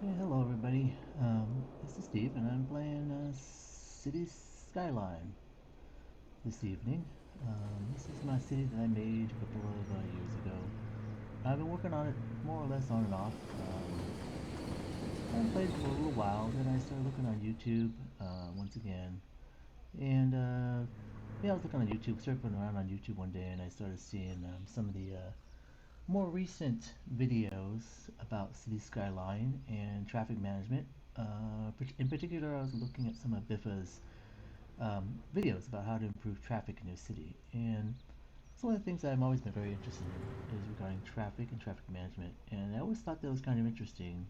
Okay, hello everybody. This is Steve, and I'm playing City Skyline this evening. This is my city that I made a couple of years ago. I've been working on it more or less on and off. I played it for a little while, then I started looking on YouTube once again. And yeah, I was looking on YouTube, surfing around on YouTube one day, and I started seeing some of the more recent videos about city skyline and traffic management. In particular, I was looking at some of Biffa's videos about how to improve traffic in your city. And it's one of the things that I've always been very interested in is regarding traffic and traffic management. And I always thought that was kind of interesting.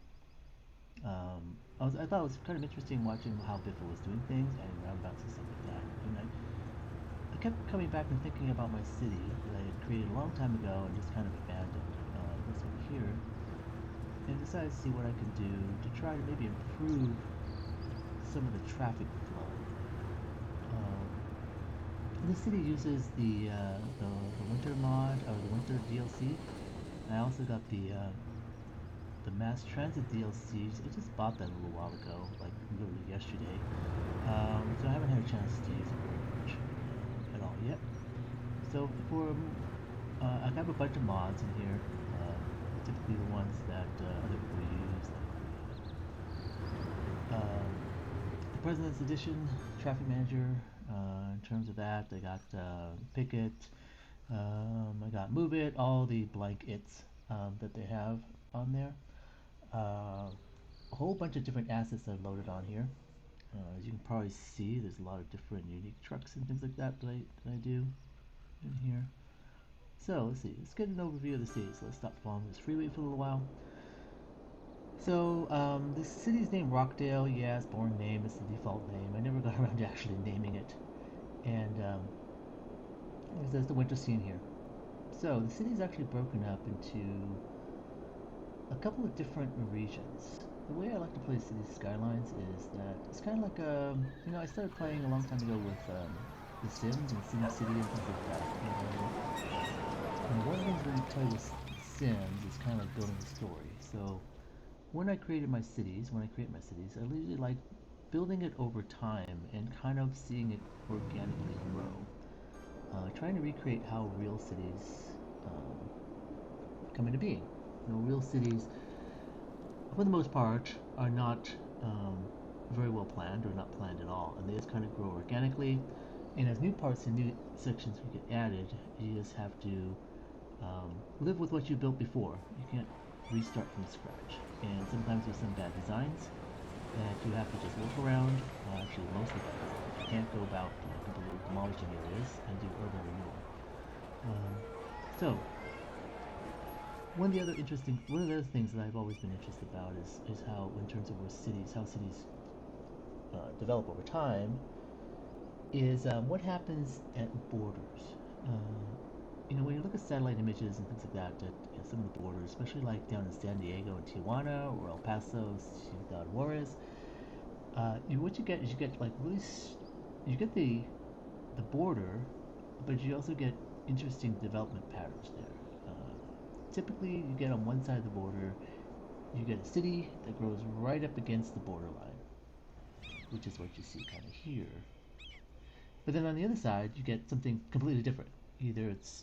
I thought it was kind of interesting watching how Biffa was doing things, adding roundabouts and stuff like that. And I kept coming back and thinking about my city that I had created a long time ago and just kind of abandoned. This over here, and decided to see what I could do to try to maybe improve some of the traffic flow. The city uses the winter mod or the winter DLC. I also got the mass transit DLCs. I just bought that a little while ago, like literally yesterday. So I haven't had a chance to use it very much at all yet. So I have a bunch of mods in here, typically the ones that other people use, like the President's Edition Traffic Manager. In terms of that, I got Picket, I got Move It, all the blank its that they have on there. A whole bunch of different assets I've loaded on here. As you can probably see, there's a lot of different unique trucks and things like that I do in here. So let's see, let's get an overview of the city. So let's stop following this freeway for a little while. So this city's name Rockdale, yeah, it's boring name, it's the default name. I never got around to actually naming it. And there's the winter scene here. So the city's actually broken up into a couple of different regions. The way I like to play City Skylines is that it's kind of like I started playing a long time ago with The Sims and SimCity and things like that. And one of the things when you play with Sims is kind of like building a story. So when I create my cities, I usually like building it over time and kind of seeing it organically grow. Trying to recreate how real cities um, come into being. Real cities, for the most part, are not um, very well planned or not planned at all, and they just kind of grow organically. And as new parts and new sections get added, you just have to live with what you built before. You can't restart from scratch. And sometimes there's some bad designs that you have to just work around. Actually, mostly bad designs. You can't go about completely demolishing areas and do urban renewal. Um, so, one of the other things that I've always been interested about is how, in terms of how cities develop over time, is what happens at borders. When you look at satellite images and things like that, some of the borders, especially like down in San Diego and Tijuana or El Paso, Ciudad Juarez, what you get is you get like you get the border, but you also get interesting development patterns there. Typically, you get on one side of the border, you get a city that grows right up against the borderline, which is what you see kind of here. But then on the other side, you get something completely different. Either it's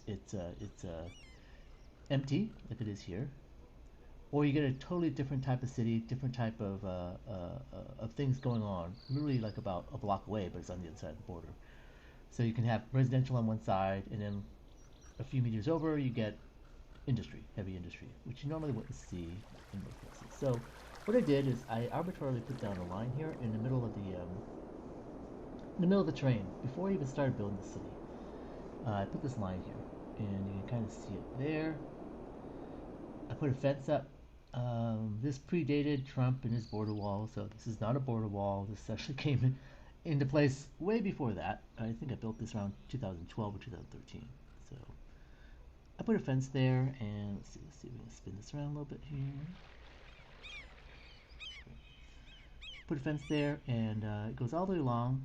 empty, like it is here, or you get a totally different type of city, different type of things going on, literally like about a block away, but it's on the other side of the border. So you can have residential on one side, and then a few meters over, you get industry, heavy industry, which you normally wouldn't see in most places. So what I did is I arbitrarily put down a line here in the middle of the terrain before I even started building the city. I put this line here, and you can kind of see it there. I put a fence up. This predated Trump and his border wall, so this is not a border wall. This actually came into place way before that. I think I built this around 2012 or 2013. So I put a fence there, and let's see if we can spin this around a little bit here. Put a fence there, and it goes all the way along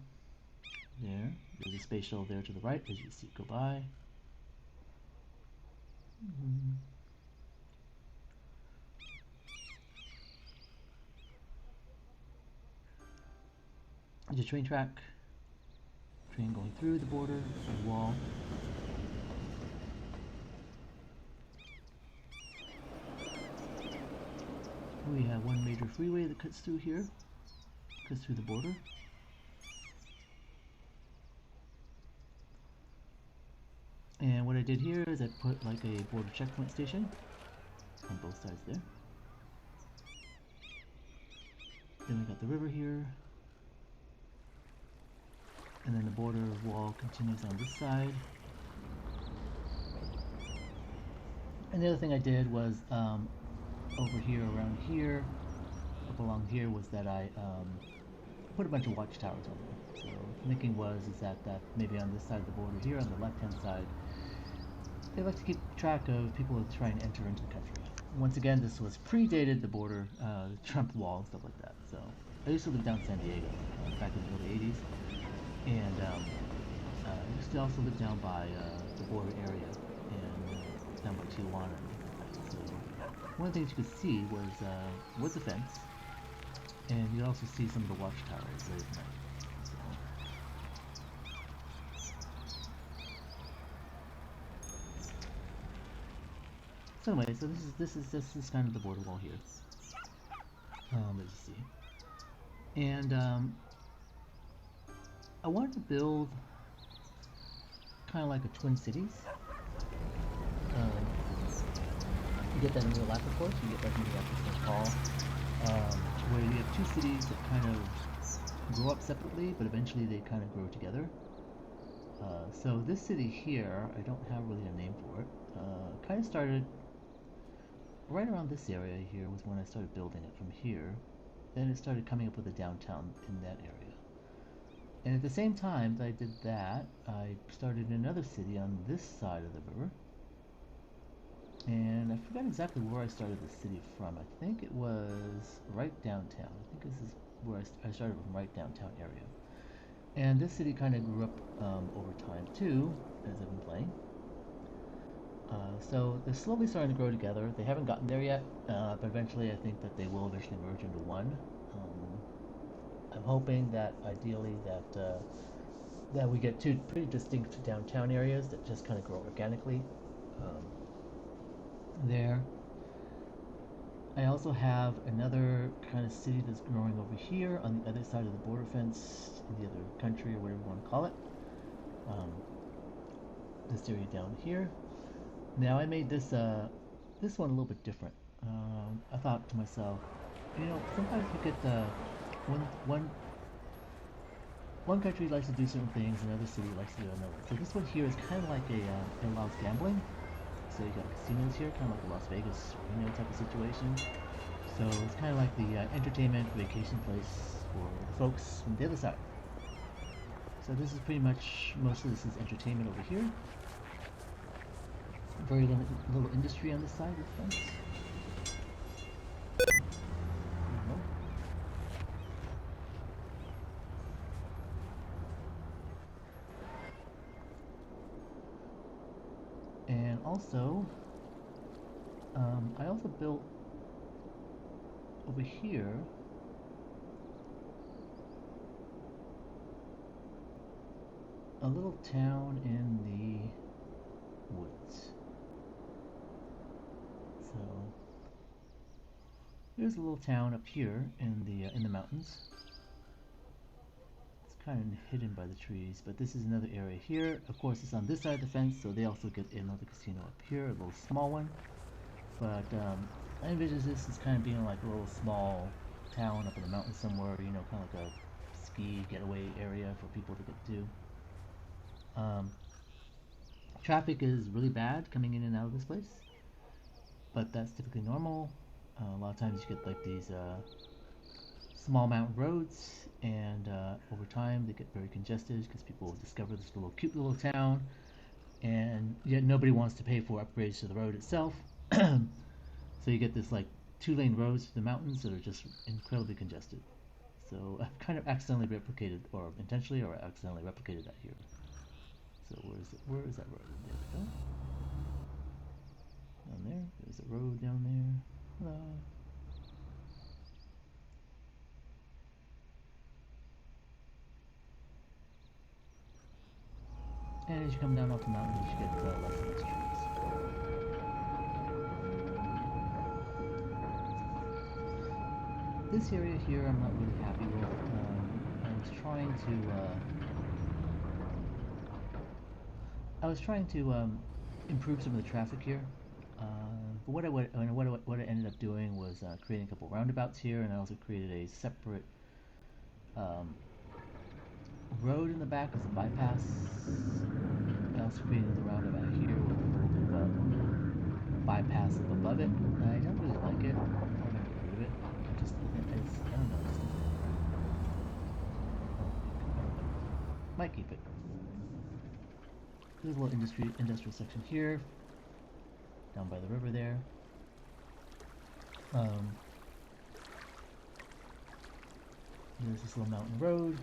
there. There's a space shuttle there to the right as you see it go by. Mm-hmm. There's a train track, train going through the border, the wall. We have one major freeway that cuts through here, cuts through the border. And what I did here is I put like a border checkpoint station on both sides there. Then we got the river here. And then the border wall continues on this side. And the other thing I did was over here, around here, up along here, was that I put a bunch of watchtowers on there. So the thinking was is that maybe on this side of the border here, on the left-hand side, they like to keep track of people who try and enter into the country. Once again, this was predated the border, the Trump wall and stuff like that. So I used to live down in San Diego back in the early 80s. And I used to also live down by the border area and down by Tijuana and things like that. So one of the things you could see was the fence, and you'd also see some of the watchtowers late at night. So anyway, so this is kind of the border wall here, as you see, and I wanted to build kind of like a Twin Cities. You get that in real life, of course. You get that in real life in St. Paul, where you have two cities that kind of grow up separately, but eventually they kind of grow together. So this city here, I don't have really a name for it. Kind of started right around this area here was when I started building it from here. Then it started coming up with a downtown in that area. And at the same time that I did that, I started another city on this side of the river. And I forgot exactly where I started the city from. I think it was right downtown. I think this is where I started from, right downtown area. And this city kind of grew up over time too, as I've been playing. So they're slowly starting to grow together. They haven't gotten there yet, but eventually I think that they will eventually merge into one. I'm hoping that ideally that we get two pretty distinct downtown areas that just kind of grow organically there. I also have another kind of city that's growing over here on the other side of the border fence, in the other country or whatever you want to call it. This area down here. Now I made this this one a little bit different. I thought to myself, you know, sometimes you get one country likes to do certain things, another city likes to do another. So this one here is kind of like it allows gambling. So you got casinos here, kind of like a Las Vegas, Reno type of situation. So it's kind of like the entertainment vacation place for the folks from the other side. So this is pretty much, most of this is entertainment over here. Very little industry on this side of the fence. And also, I also built over here a little town in the woods. So there's a little town up here in the mountains. It's kind of hidden by the trees, but this is another area here. Of course, it's on this side of the fence, so they also get another casino up here, a little small one. But I envision this as kind of being like a little small town up in the mountains somewhere, you know, kind of like a ski getaway area for people to get to. Traffic is really bad coming in and out of this place, but that's typically normal. A lot of times you get like these small mountain roads, and over time they get very congested because people discover this little cute little town, and yet nobody wants to pay for upgrades to the road itself. So you get this like 2-lane roads to the mountains that are just incredibly congested. So I've kind of accidentally replicated, or intentionally or accidentally replicated that here. So where is it? Where is that road? There we go. Down there. There's a road down there. Hello. as you come down off the mountain, you should get less of these trees. This area here, I'm not really happy with. I was trying to improve some of the traffic here. But what I ended up doing was creating a couple roundabouts here, and I also created a separate um, road in the back as a bypass. I also created another roundabout here with a little bit of a bypass up above it. I don't really like it. I'm gonna get rid of it. I don't know. It just doesn't look right. I don't know. Might keep it. There's a little industrial section here, down by the river there. There's this little mountain road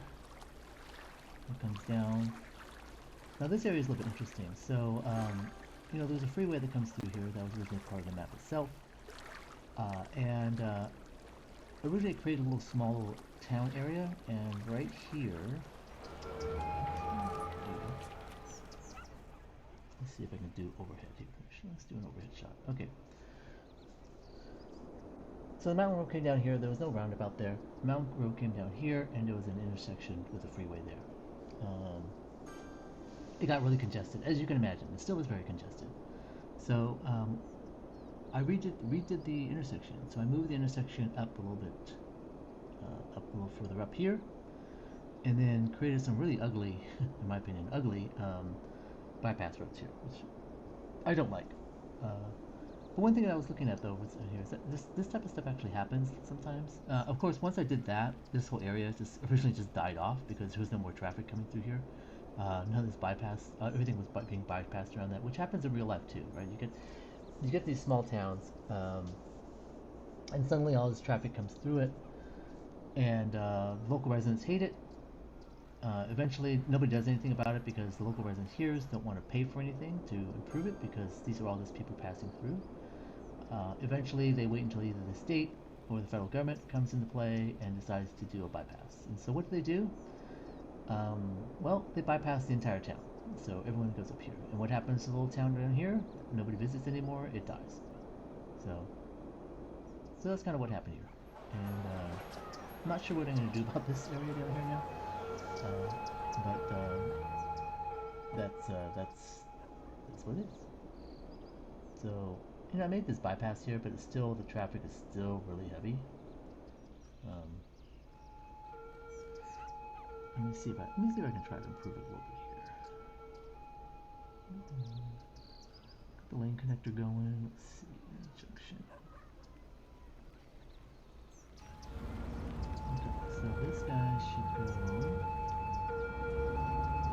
that comes down. Now this area is a little bit interesting. So, there's a freeway that comes through here that was originally part of the map itself. Originally it created a little small little town area, and right here, let's see if I can do overhead here. Let's do an overhead shot. Okay. So the mountain road came down here. There was no roundabout there. The mountain road came down here, and there was an intersection with a freeway there. It got really congested, as you can imagine. It still was very congested. So I redid the intersection. So I moved the intersection up a little bit, up a little further up here, and then created some really ugly, in my opinion, bypass roads here, which I don't like. But one thing that I was looking at though was here is that this type of stuff actually happens sometimes. Of course, once I did that, this whole area just originally just died off because there was no more traffic coming through here. None of this bypass, everything was being bypassed around that, which happens in real life too, right? You get these small towns, and suddenly all this traffic comes through it, and local residents hate it. Eventually, nobody does anything about it because the local residents here don't want to pay for anything to improve it because these are all just people passing through. Eventually, they wait until either the state or the federal government comes into play and decides to do a bypass. And so what do? Well, they bypass the entire town. So everyone goes up here. And what happens to the little town down here? Nobody visits anymore. It dies. So that's kind of what happened here. And I'm not sure what I'm going to do about this area down here now. That's what it is. So I made this bypass here, but it's still the traffic is still really heavy. Let me see if I can try to improve it a little bit here. Got the lane connector going. Let's see, junction. Okay, so this guy should go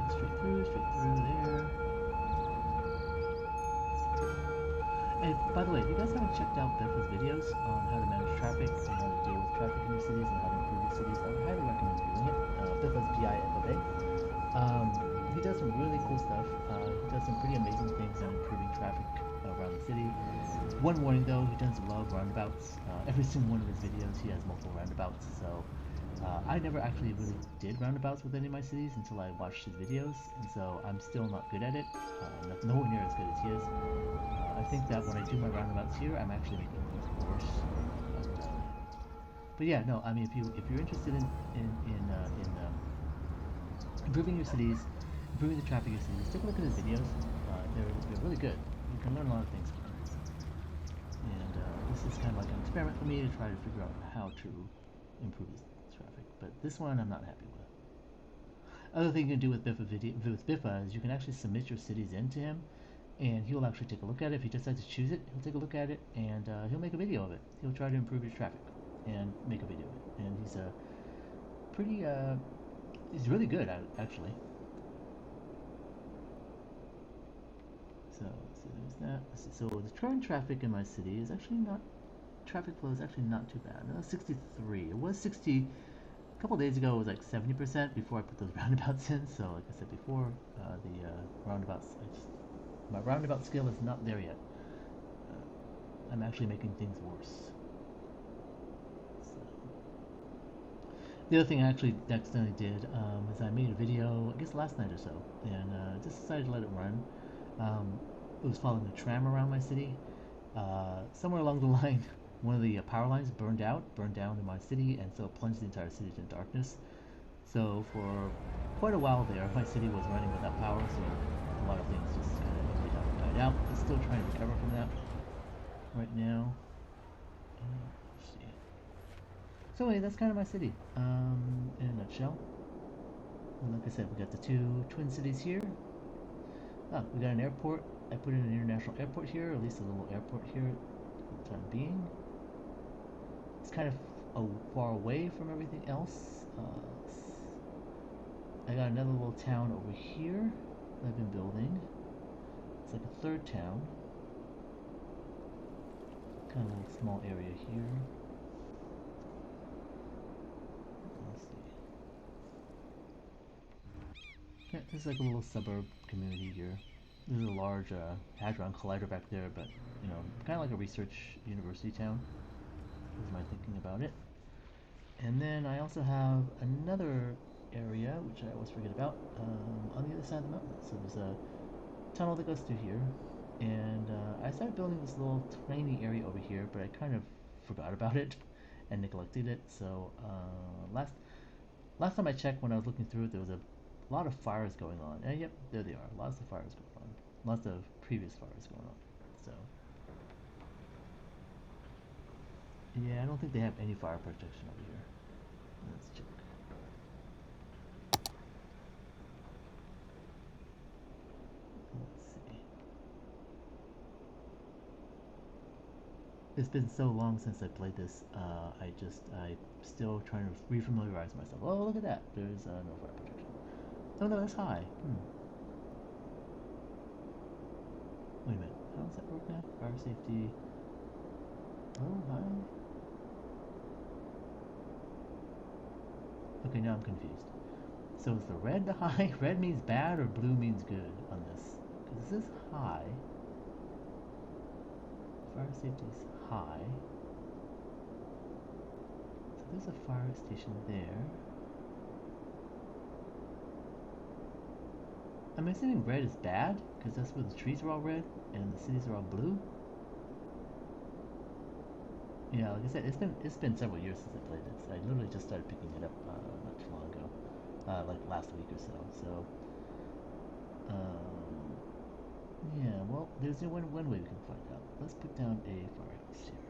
straight through there. And by the way, if you guys haven't checked out Biffa's videos on how to manage traffic and how to deal with traffic in your cities and how to improve your cities, I would highly recommend doing it. Biffa's BIFFA. He does some really cool stuff. He does some pretty amazing things on improving traffic around the city. One warning though, he does love roundabouts. Every single one of his videos, he has multiple roundabouts. So I never actually really did roundabouts with any of my cities until I watched his videos, and so I'm still not good at it. Nowhere near as good as he is. I think that when I do my roundabouts here, I'm actually making things worse. But yeah, no, I mean, if you're interested in improving your cities, improving the traffic of your cities, take a look at his videos. They're really good. You can learn a lot of things from them. And this is kind of like an experiment for me to try to figure out how to improve this traffic. But this one I'm not happy with. Other thing you can do with Biffa is you can actually submit your cities in to him, and he'll actually take a look at it. If he decides to choose it, he'll take a look at it, and he'll make a video of it. He'll try to improve your traffic and make a video of it. And he's a pretty, he's really good at it, actually. So there's that. So the current traffic in my city is actually not, traffic flow is actually not too bad. No, 63. It was 60. A couple days ago it was like 70% before I put those roundabouts in. So like I said before, roundabouts, my roundabout skill is not there yet. I'm actually making things worse. So. The other thing I actually accidentally did is I made a video, I guess last night or so, and just decided to let it run. It was following a tram around my city. Somewhere along the line, one of the power lines burned down in my city, and so it plunged the entire city into darkness. So for quite a while there, my city was running without power, so a lot of things just kind of died out. It's still trying to recover from that right now. Let's see. So anyway, that's kind of my city in a nutshell. And like I said, we got the two twin cities here. We got an airport. I put in an international airport here, or at least a little airport here for the time being. It's kind of far away from everything else. I got another little town over here that I've been building. It's like a third town. Kind of a little small area here. Let's see. Yeah, this is like a little suburb community here. There's a large Hadron Collider back there, but you know, kind of like a research university town. Is my thinking about it. And then I also have another area, which I always forget about, on the other side of the mountain. So there's a tunnel that goes through here, and I started building this little tiny area over here, but I kind of forgot about it and neglected it. So last time I checked, when I was looking through it, there was a lot of fires going on. And yep, there they are. Lots of fires going on. Lots of previous fires going on. So yeah, I don't think they have any fire protection over here. Let's check. Let's see. It's been so long since I played this. I'm still trying to refamiliarize myself. Oh, look at that. There's no fire protection. Oh no, that's high. Wait a minute. How does that work now? Fire safety. Oh, high. Okay, now I'm confused. So is the red the high? Red means bad or blue means good on this? Because this is high. Fire safety is high. So there's a fire station there. I'm assuming red is bad, because that's where the trees are all red and the cities are all blue. Yeah, like I said, it's been several years since I played this. I literally just started picking it up not too long ago, like last week or so. So, yeah. Well, there's one way we can find out. Let's put down a firehouse here.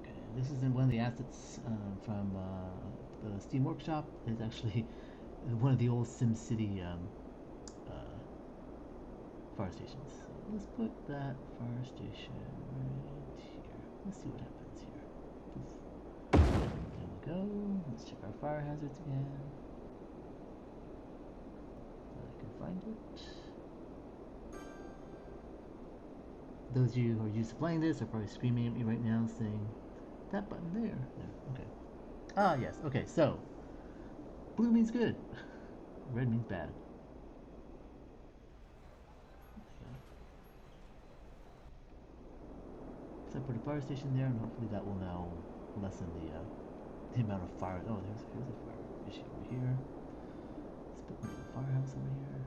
Okay, this is in one of the assets from the Steam Workshop. It's actually one of the old SimCity fire stations. So let's put that fire station right here. Let's see what happens here. There we go. Let's check our fire hazards again. I can find it. Those of you who are used to playing this are probably screaming at me right now saying, that button there. Okay. Ah, yes. Okay, so blue means good. Red means bad. So I put a fire station there, and hopefully that will now lessen the amount of fire. Oh, here's a fire issue over here. Let's put a little firehouse over here.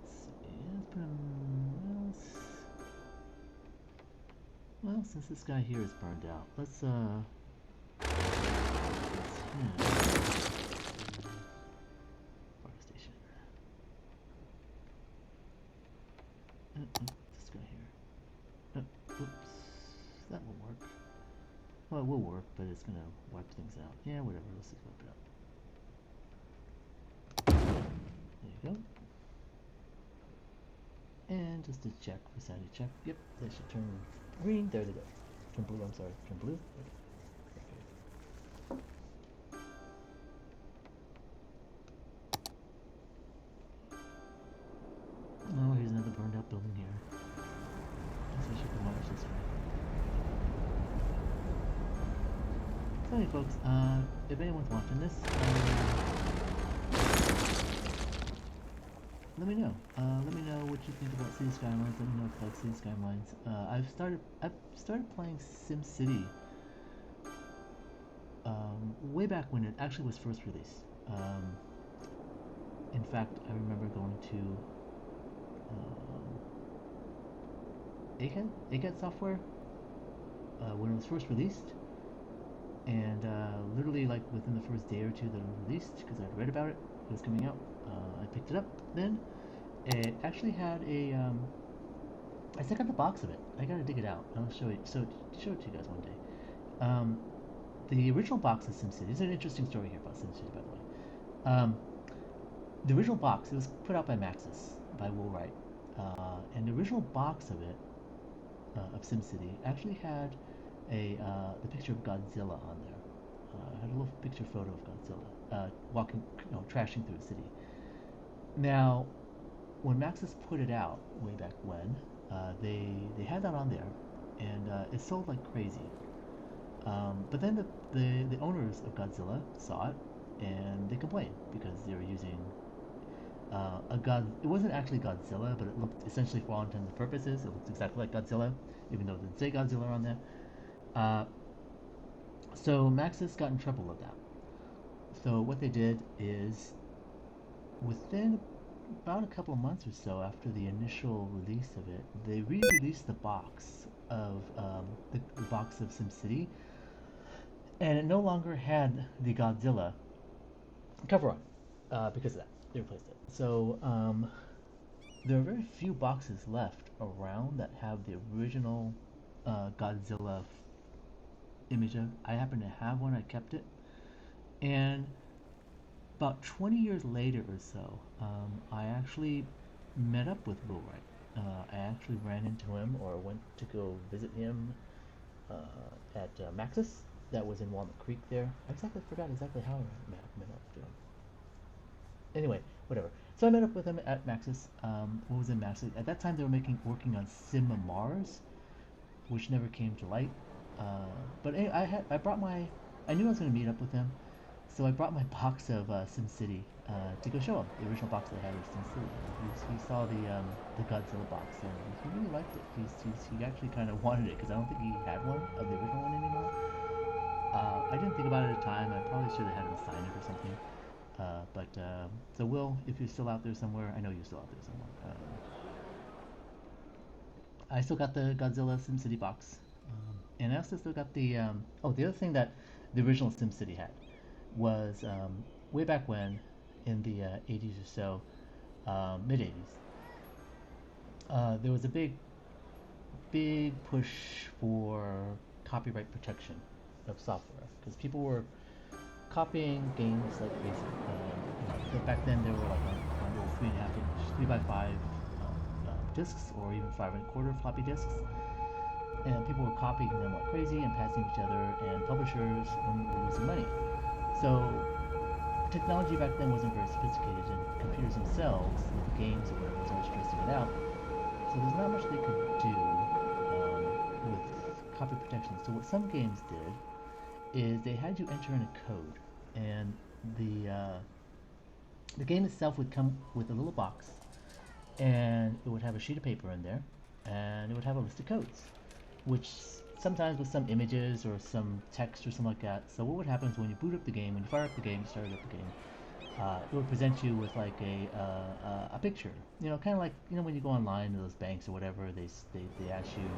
Let's see. Let's put well, since this guy here is burned out, let's fire station. This guy here. Oops, that won't work. Well, it will work, but it's gonna wipe things out. Yeah, whatever. Let's just wipe it out. There you go. And just to check, for sanity check. Yep, they should turn green. There they go. Turn blue. I'm sorry. Turn blue. Okay. Oh, here's another burned out building here. Guess I should demolish this one. So hey folks, if anyone's watching this, let me know. Let me know what you think about City Skylines. Let me know if you like City Skylines. I've started playing SimCity way back when it actually was first released. In fact, I remember going to Egghead Software when it was first released, and literally like within the first day or two that it was released, because I'd read about it, it was coming out. I picked it up then. It actually had a. I still got the box of it. I gotta dig it out. I'll show it. So show it to you guys one day. The original box of SimCity. There's an interesting story here about SimCity, by the way. The original box, it was put out by Maxis, by Will Wright, and the original box of it, of SimCity, actually had the picture of Godzilla on there. Had a little picture photo of Godzilla walking, trashing through the city. Now, when Maxis put it out way back when, they had that on there, and it sold like crazy. But then the owners of Godzilla saw it, and they complained because they were using a god. It wasn't actually Godzilla, but it looked essentially, for all intents and purposes, it looked exactly like Godzilla, even though it didn't say Godzilla on there. Uh, so Maxis got in trouble with that. So what they did is, within about a couple of months or so after the initial release of it, they re-released the box of the box of SimCity, and it no longer had the Godzilla cover on because of that. They replaced it. So there are very few boxes left around that have the original Godzilla image of. I happen to have one. I kept it, and about 20 years later or so, I actually met up with Will Wright. I actually ran into him, or went to go visit him at Maxis, that was in Walnut Creek there. I forgot exactly how I met up with him. Anyway, whatever. So I met up with him at Maxis. What was in Maxis? At that time, they were working on Sim Mars, which never came to light. But anyway, I knew I was going to meet up with him, so I brought my box of SimCity to go show him, the original box that I had of SimCity. He saw the Godzilla box, and he really liked it. He actually kind of wanted it, because I don't think he had one of the original one anymore. I didn't think about it at the time. I probably should have had him sign it or something. So Will, if you're still out there somewhere, I know you're still out there somewhere. I still got the Godzilla SimCity box, and I also still got the. The other thing that the original SimCity had was way back when, in the 80s or so, mid 80s. There was a big push for copyright protection of software, because people were copying games like crazy. Back then they were like on little 3.5 inch, 3x5 discs, or even 5 1/4 floppy disks, and people were copying them like crazy and passing each other, and publishers were losing money. So technology back then wasn't very sophisticated, and computers themselves, the games or whatever, was always stressing it out. So there's not much they could do with copy protection. So what some games did is they had you enter in a code, and the game itself would come with a little box, and it would have a sheet of paper in there, and it would have a list of codes, which sometimes with some images or some text or something like that. So what would happen is, when you boot up the game, when you fire up the game, started up the game, it would present you with like a picture. Kind of like, when you go online to those banks or whatever, they ask you,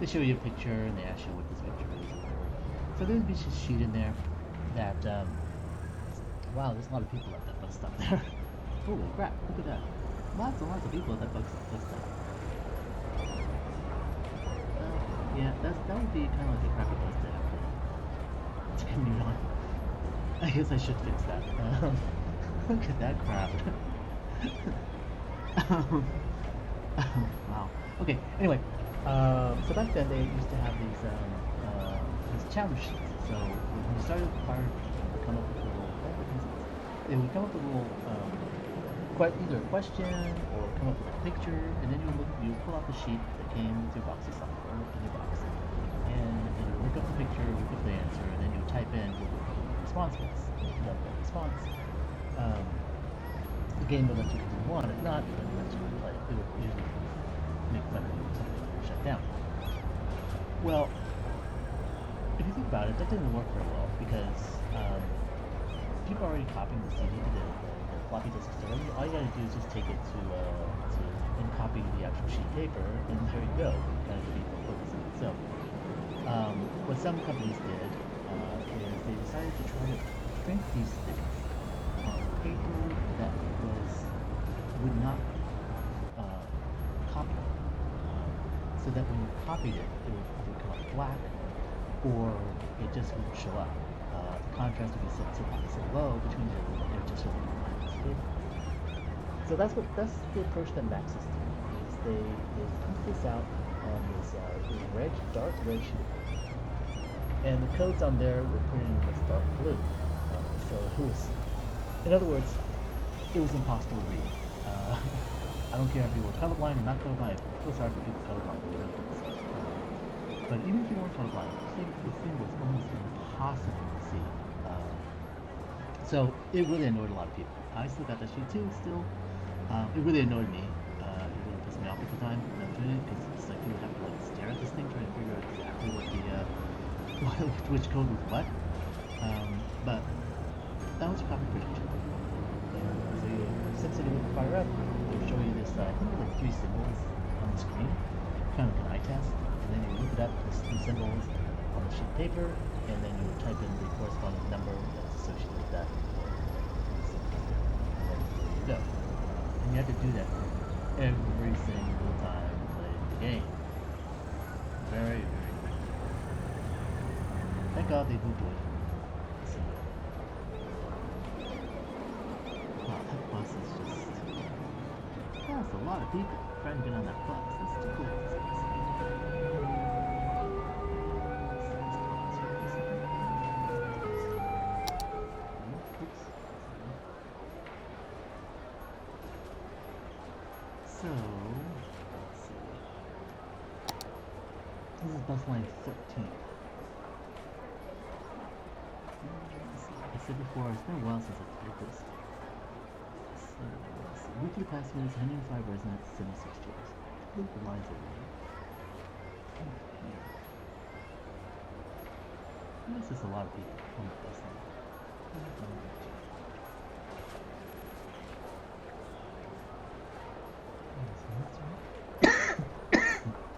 they show you a picture and they ask you what this picture is or whatever. So there'd be a sheet in there that, wow, there's a lot of people at that bus stop there. Holy crap, look at that. Lots and lots of people at that bus stop. Yeah, that would be kind of like a crappy bus to have to commute on. I guess I should fix that. Look at that crowd. Wow. Okay, anyway, so back then they used to have these challenge sheets. So when you started the part, they would come up with a little, either a question or come up with a picture, and then you pull out the sheet that came with your box of software in your box, and you look up the picture, look up the answer, and then you type in what the response was. You got that response. the game would let you continue on. If not, it would let you replay it. It would usually make fun of you or something or shut down. Well, if you think about it, that didn't work very well because people are already copying the CD, the floppy disks already. All you gotta do is just take it to and copy the actual sheet paper, and there you go. You kind of defeat the purpose of it. So, what some companies did is they decided to try to print these things on paper that would not uh, copy, so that when you copied it, it would come out black, or it just wouldn't show up. The contrast would be so low between the two, it would just show up. So that's the approach that Mac is doing. Is they print this out on this red, dark red sheet of paper, and the codes on there were printed in this dark blue. So it was, in other words, it was impossible to read. I don't care if you were colorblind or not colorblind. I feel sorry for people colorblind. But even if you weren't colorblind, the thing was almost impossible to see. So it really annoyed a lot of people. I still got that sheet too. Still, it really annoyed me. It really pissed me off at the time doing it because it's like you would have to like stare at this thing trying to figure out exactly what the which code was what. But that was your copy prediction. So essentially would fire up, it would show you this, I think like 3 symbols on the screen, kind of like an eye test, and then you look it up, those 3 symbols on the sheet of paper, and then you would type in the corresponding number that's associated with that. And then there you go. And you have to do that every single time you play the game. Very, very quickly. Thank God they moved away from it. So, wow, that bus is just... That's a lot of people trying to get on that bus. That's too cool. So, let's see. This is bus line 13. I said before, it's been a while since I've played this. So, let's see. Weekly passengers, 105 residents, 76 chairs. Look at the lines over here. This is a lot of people on the bus line.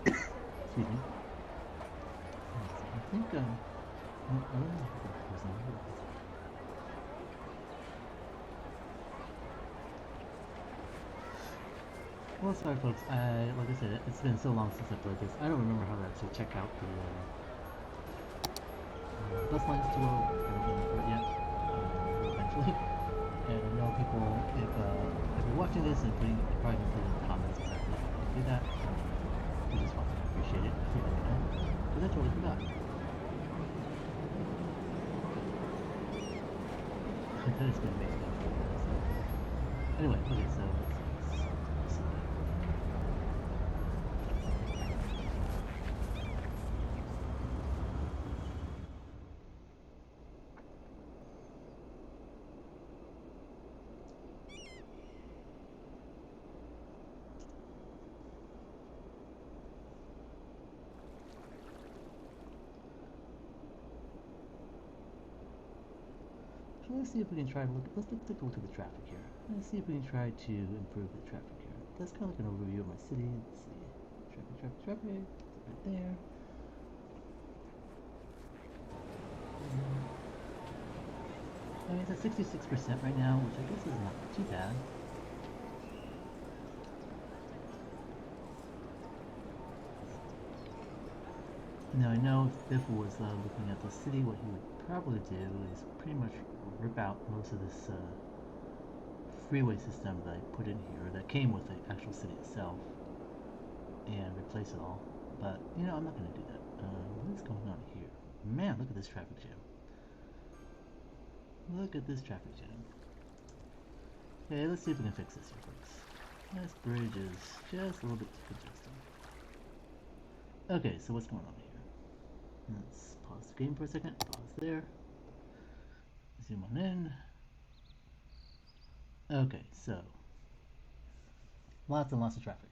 Excuse me. I think, I don't know if there's another one. Well, sorry folks, like I said, it's been so long since I played this, I don't remember how to actually check out the bus lines too well. I don't remember it yet, eventually. And I know people, if you're watching this and putting, you're probably going to put in the comments exactly how to do that, which is fine, I appreciate it, if you let me know, because I totally forgot. That is going to make me anyway, okay, so let's see. Let's see if we can try to let's take a look at the traffic here. Let's see if we can try to improve the traffic here. That's kind of like an overview of my city. Let's see. Traffic. Right there. I mean, it's at 66% right now, which I guess is not too bad. Now, I know if Biffle was looking at the city, what he would probably do is pretty much rip out most of this freeway system that I put in here that came with the actual city itself and replace it all. But, you know, I'm not going to do that. What is going on here? Man, look at this traffic jam. Look at this traffic jam. Okay, let's see if we can fix this here, folks. This bridge is just a little bit too congested. Okay, so what's going on here? Let's pause the game for a second. Pause there. Zoom on in. Okay, so lots and lots of traffic.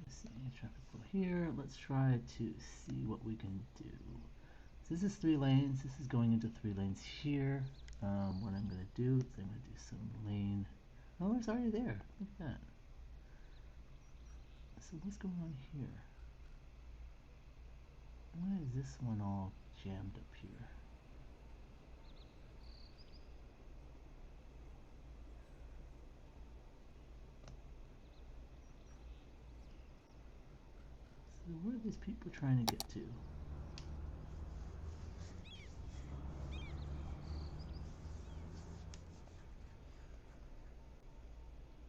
Let's see, traffic flow here. Let's try to see what we can do. So this is 3 lanes. This is going into 3 lanes here. What I'm going to do is I'm going to do some lane. Oh, it's already there. Look at that. So what's going on here? Why is this one all jammed up here? So where are these people trying to get to?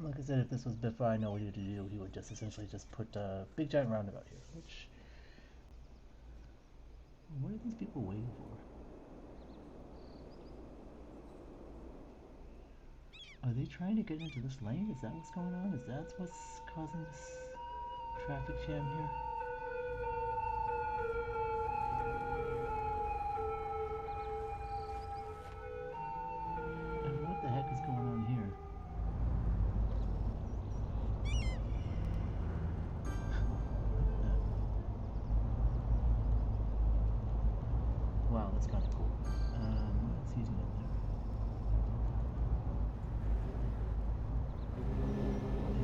Like I said, if this was before I know what he would do, he would just essentially just put a big giant roundabout here, which... What are these people waiting for? Are they trying to get into this lane? Is that what's going on? Is that what's causing this traffic jam here? And what the heck is going on here? Wow, that's kind of cool. What's he doing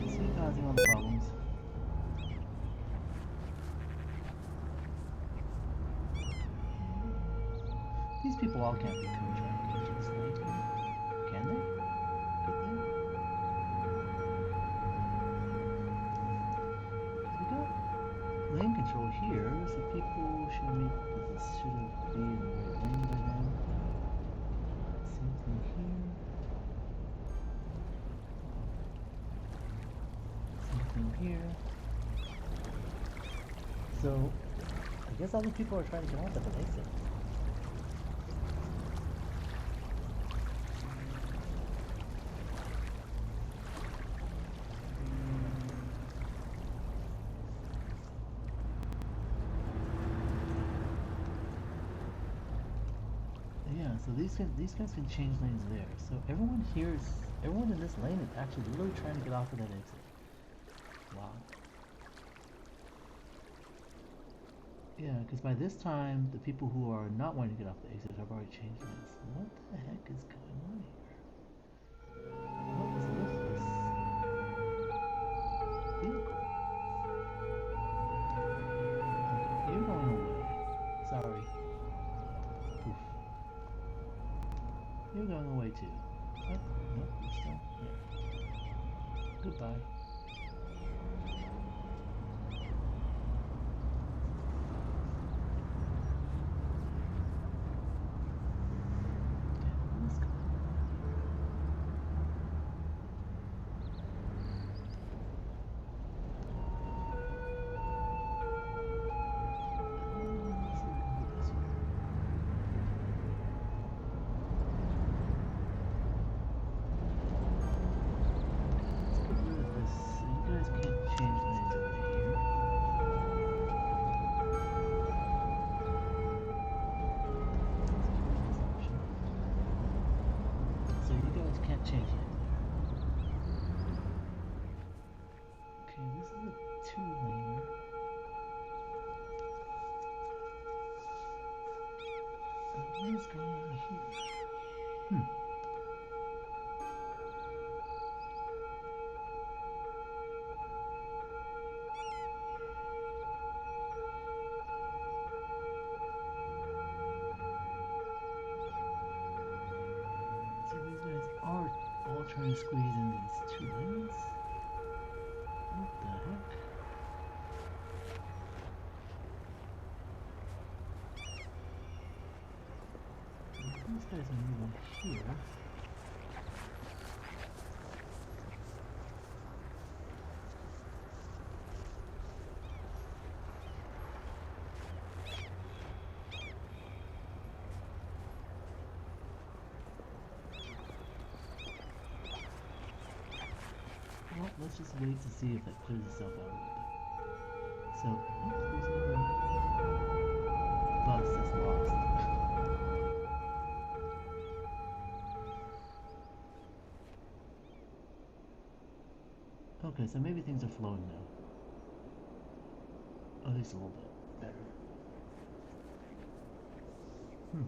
there? Is he causing all the problems? These people all can't be trying to get into this lane, can they? Could they? We got lane control here, so people should maybe this should have been in the right lane by now. Same thing here. Same thing here. So I guess all the people are trying to get off at the exit. Yeah, so these guys can change lanes there. So everyone in this lane is actually really trying to get off of that exit. Wow. Yeah, because by this time, the people who are not wanting to get off the exit have already changed lanes. What the heck is going on here? What is this vehicle? Okay, you're going away. Sorry. Poof. You're going away too. Oh, no, you're still here. Goodbye. Let's go. Change it. Okay, this is a 2-laner. What is going on here? So these guys are all trying to squeeze in these 2 lanes? What the heck? These guys are moving here. Well, let's just wait to see if that clears itself out a little bit. So, there's another bus that's lost. Okay, so maybe things are flowing now. At least a little bit better. Hmm.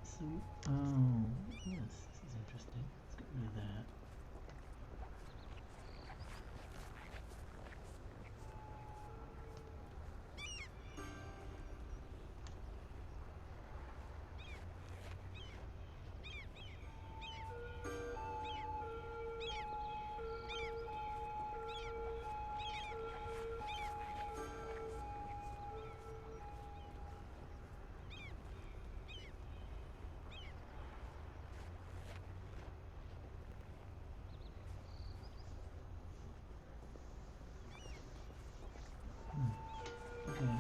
So, oh, yes, this is interesting. Let's get rid of that. Okay.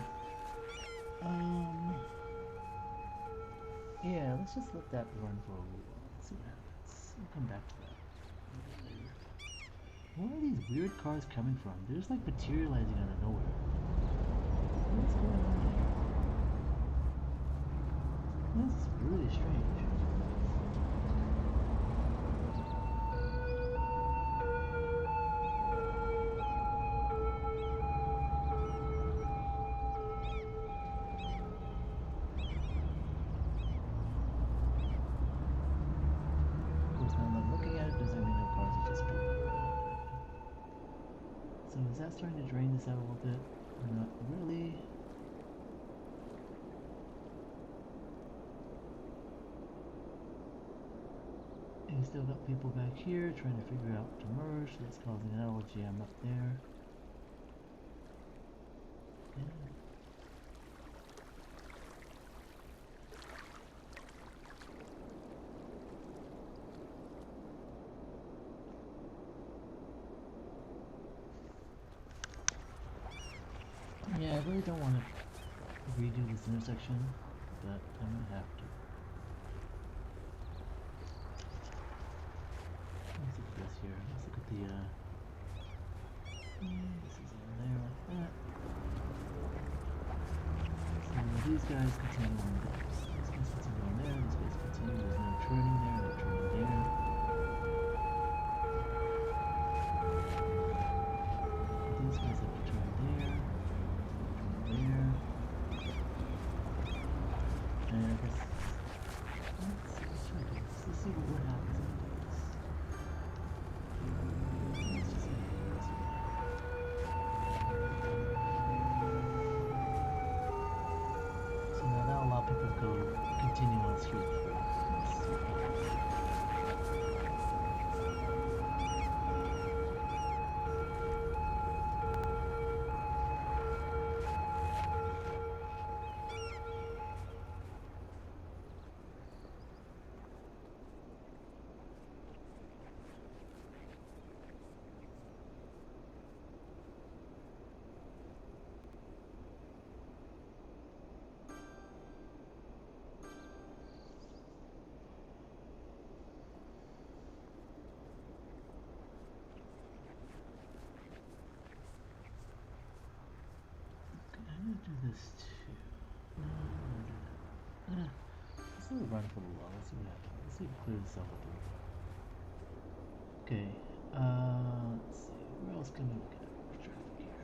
Um. Yeah, let's just let that run for a little while. Let's see what happens. We'll come back to that a little bit later. Where are these weird cars coming from? They're just like materializing out of nowhere. What's going on here? This is really strange. Of course, now that I'm looking at it, doesn't mean no cars are just people. So is that starting to drain this out a little bit? Not really. And you still got people back here trying to figure out to merge, so that's causing an auto jam up there. Yeah. Yeah, I really don't want to redo this intersection, but I'm gonna have to. Let's look at this here. Let's look at the, this is in there like that. So these guys continue on this. These guys continue on there, these guys continue. There's no turning there, no turning there. These guys have to turn there, turn there. And I guess, let's try this. Let's see what happens if we do this. Let's just make it this way. So now that'll allow people to go continue on Street 4. Let's see what happens. I'm gonna do this too. No, I'm gonna do that. Let's let it run for a little while. Let's see what happens. Let's see if it clears itself up a little. Okay. Let's see. Where else can we look at for traffic here?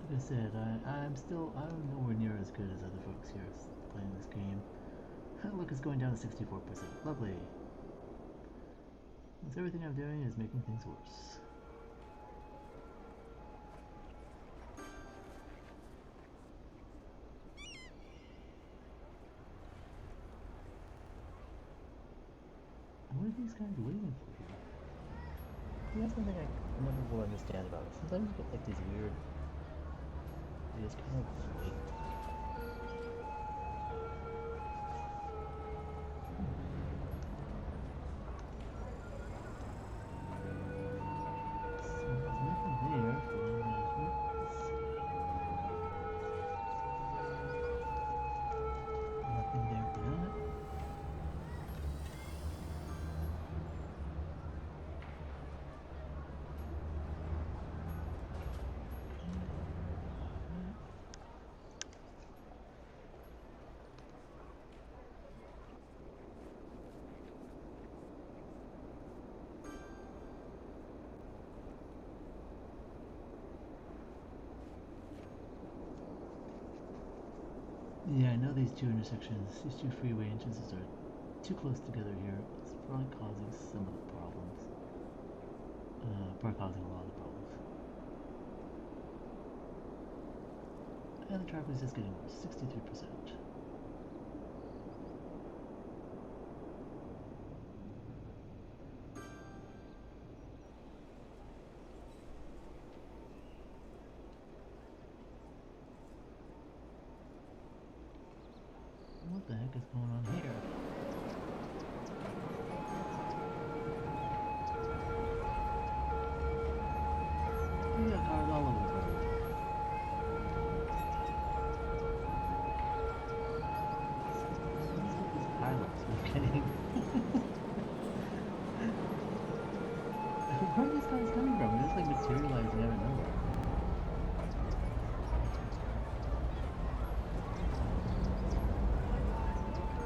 Like I said, I'm nowhere near as good as other folks here playing this game. Look, it's going down to 64%. Lovely. Because everything I'm doing is making things worse. What are these guys waiting for here? That's something I never will understand about it. Sometimes you get like these weird, they just kind of wait. So there's nothing there for management. Let's see. Yeah, I know these two intersections, these two freeway entrances are too close together here. It's probably causing some of the problems. Probably causing a lot of the problems. And the traffic is just getting worse, 63%. What the heck is going on here? We got cars all over the road. What's with these pilots we're getting? Where are these cars coming from? They're just like materializing out of nowhere.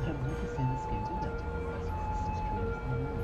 I've never seen this game do that before. This is the strangest thing ever.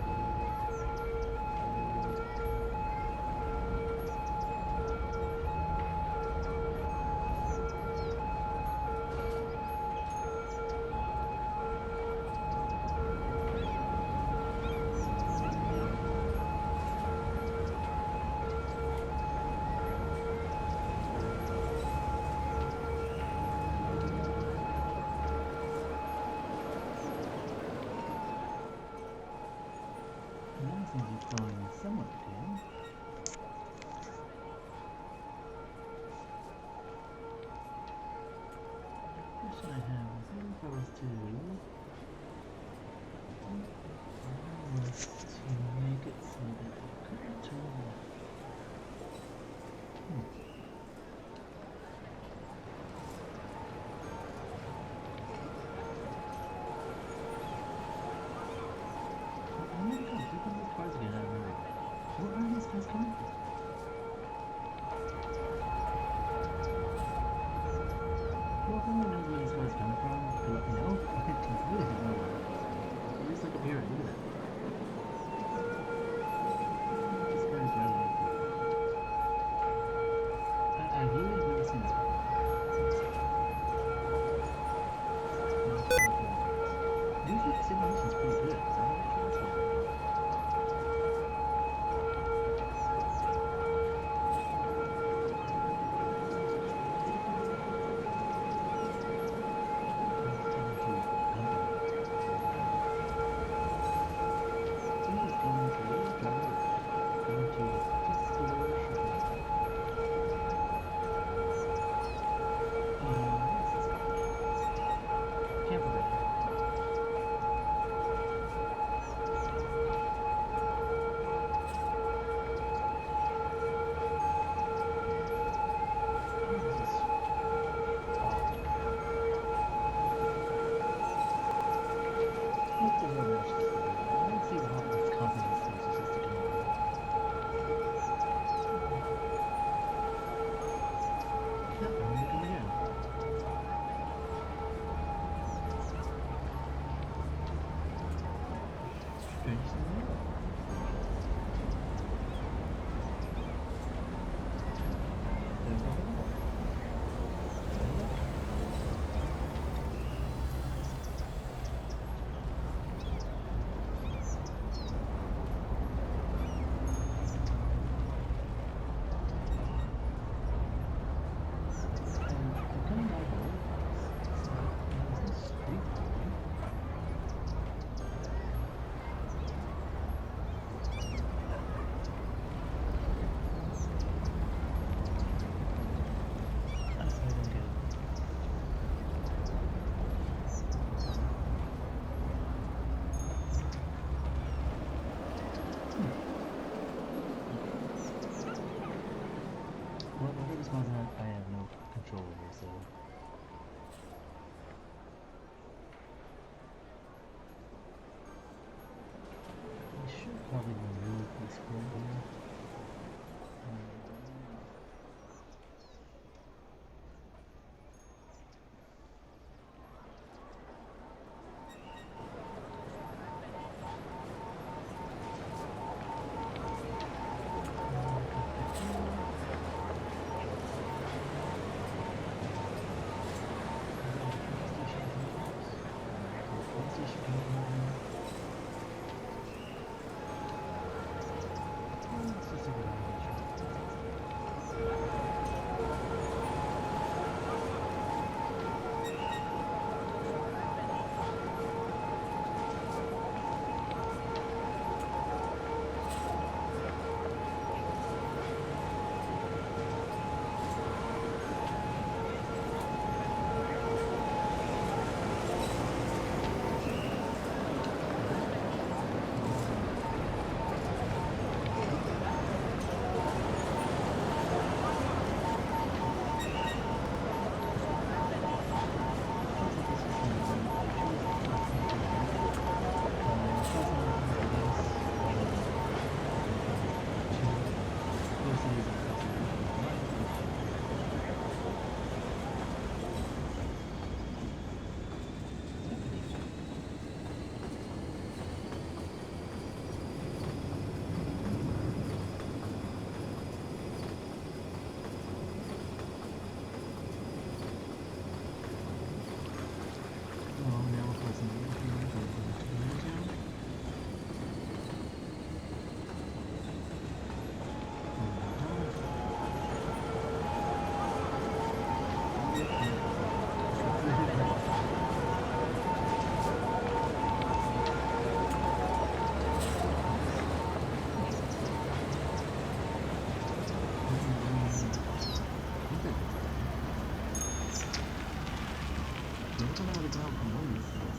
That seems to be going somewhat good. What should I have? I was looking for us to make it so that you couldn't turn left. Oh my god, look at these cars again out of nowhere. Where are these cars coming from? Well, if anyone knows where these cars coming from, you can let me know. I really have no idea. At least like up here, look at that. This car is driving like that. I really have never seen this before. Usually the simulation's pretty good, so I'm not sure what's going on. Well, whatever's going on, I have no control over, so. I should probably remove this one here. Yeah, look at how the ground promotes this.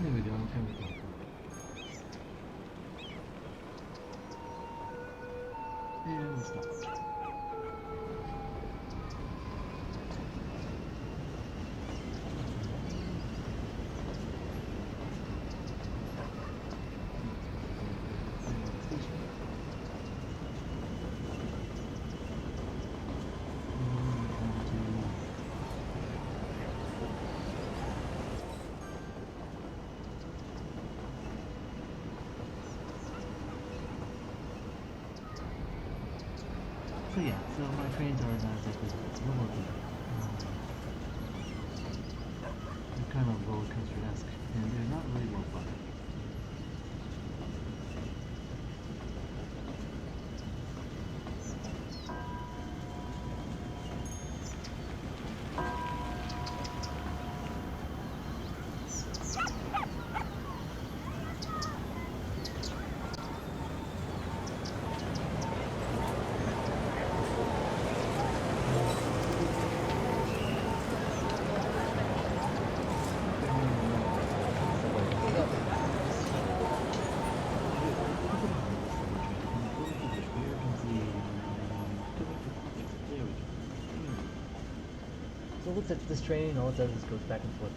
There we go, there we go. And we'll stop. So yeah, so my trains are not exactly what will do. They're kind of roller coaster-esque, and they're not really well thought out. So it looks like this train, all it does is goes back and forth.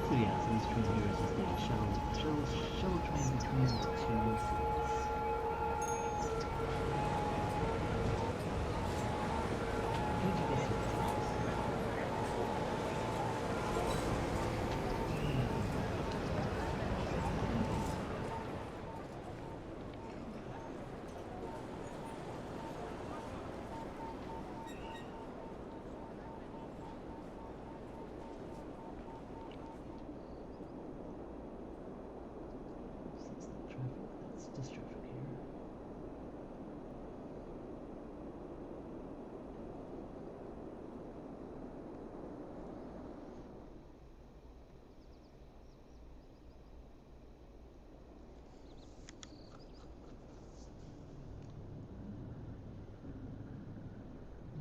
So yeah, so this train here is just a shuttle train between the two cities. That's just traffic here.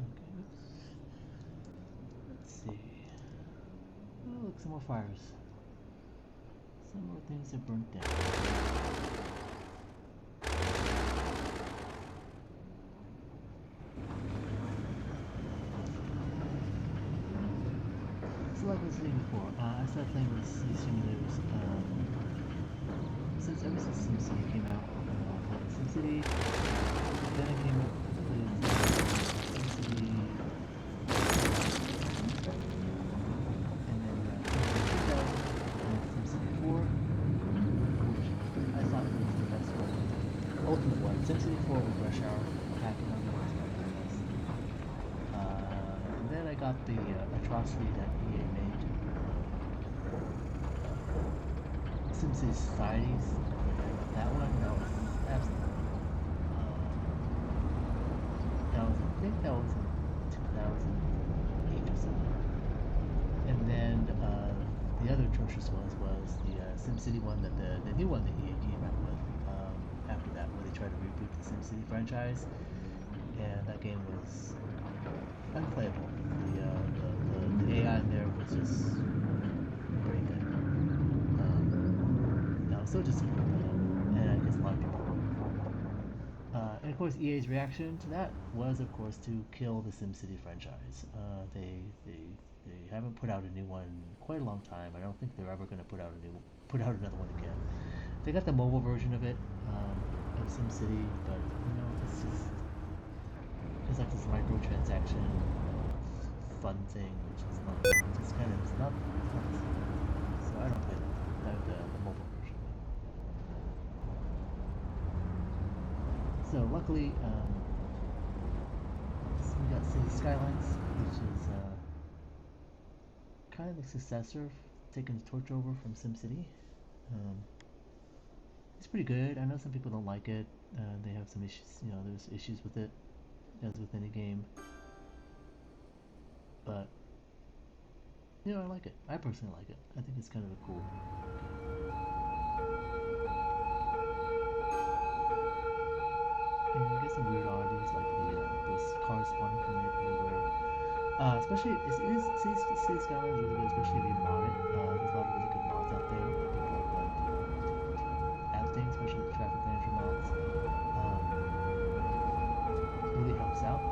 Okay, let's see. Oh, look, some more fires. Some more things that burnt down. So like I was saying before, I started playing with these simulators since ever since SimCity came out. SimCity, then it came up with SimCity, and then SimCity 2000, and SimCity 4, which I thought was the best one, ultimate one. SimCity 4 with Rush Hour, packing on the was probably the best. And then I got the atrocity that EA made. SimCity Societies. That one, that was absolutely. That was, I think that was in 2008 or something. And then the other atrocious ones was the SimCity one, that the new one that EA came out with after that, where they tried to reboot the SimCity franchise, and that game was unplayable. The AI in there was just very good. I was so disappointed by that, and I guess a lot of people were. And of course, EA's reaction to that was, of course, to kill the SimCity franchise. They haven't put out a new one in quite a long time. I don't think they're ever going to put out another one again. They got the mobile version of it, of SimCity, but it's just like this microtransaction fun thing, which is not just kind of it's not so I don't play that. I have the mobile version. So luckily, so we got City Skylines, which is kind of the successor, taking the torch over from SimCity. Um, it's pretty good. I know some people don't like it. They have some issues. There's issues with it, as with any game. But I like it. I personally like it. I think it's kind of a cool game. And you get some weird oddities like those cars spawning from everywhere. Especially, City Skylines is really good, especially if you mod it. There's a lot of really good mods out there that people to add things, especially the traffic manager mods. It really helps out.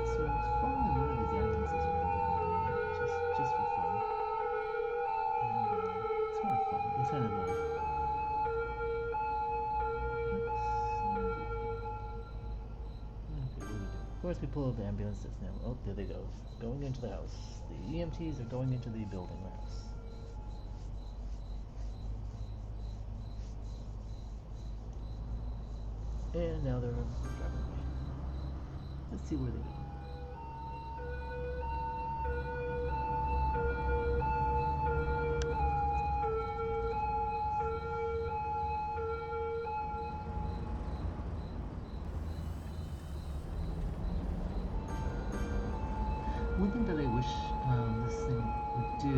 So following one of these ambulances around the other day, just for fun, and it's kind of fun. It's kind of a okay, what do we do? Of course, we pull up the ambulance that's now. Oh, there they go, going into the house. The EMTs are going into the building or house. And now they're driving away. Let's see where they go. One thing that I wish this thing would do,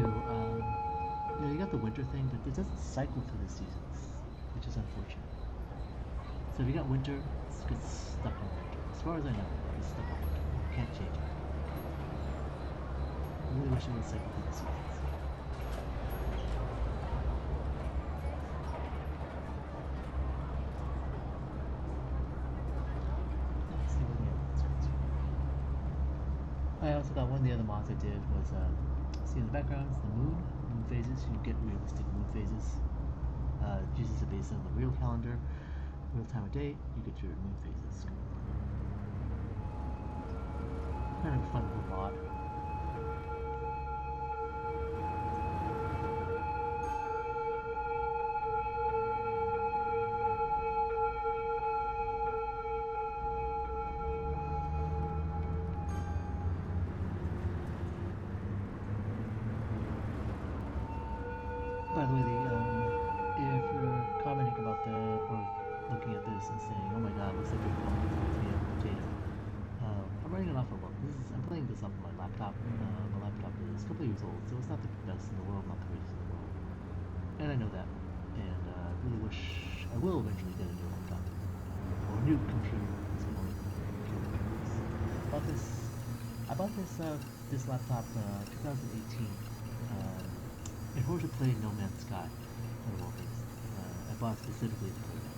you got the winter thing, but it doesn't cycle through the seasons, which is unfortunate. So if you got winter, it gets stuck on winter. As far as I know, it's stuck on winter. You can't change it. I really wish it would cycle through the seasons. Let's see where the ambulance goes from. I also got one of the other mods I did was see in the background is the moon phases. You get realistic moon phases. It uses it based on the real calendar, real time of day. You get your moon phases. Kind of a fun little mod. By the way, if you're commenting about or looking at this and saying, "Oh my God, looks like you're playing with potato," I'm running it off of I'm playing this off of my laptop. My laptop is a couple years old, so it's not the best in the world, not the greatest in the world, and I know that. And I really wish I will eventually get a new laptop or a new computer. It's more I bought this laptop 2018. In order to play No Man's Sky, one of all things. I bought specifically to play that.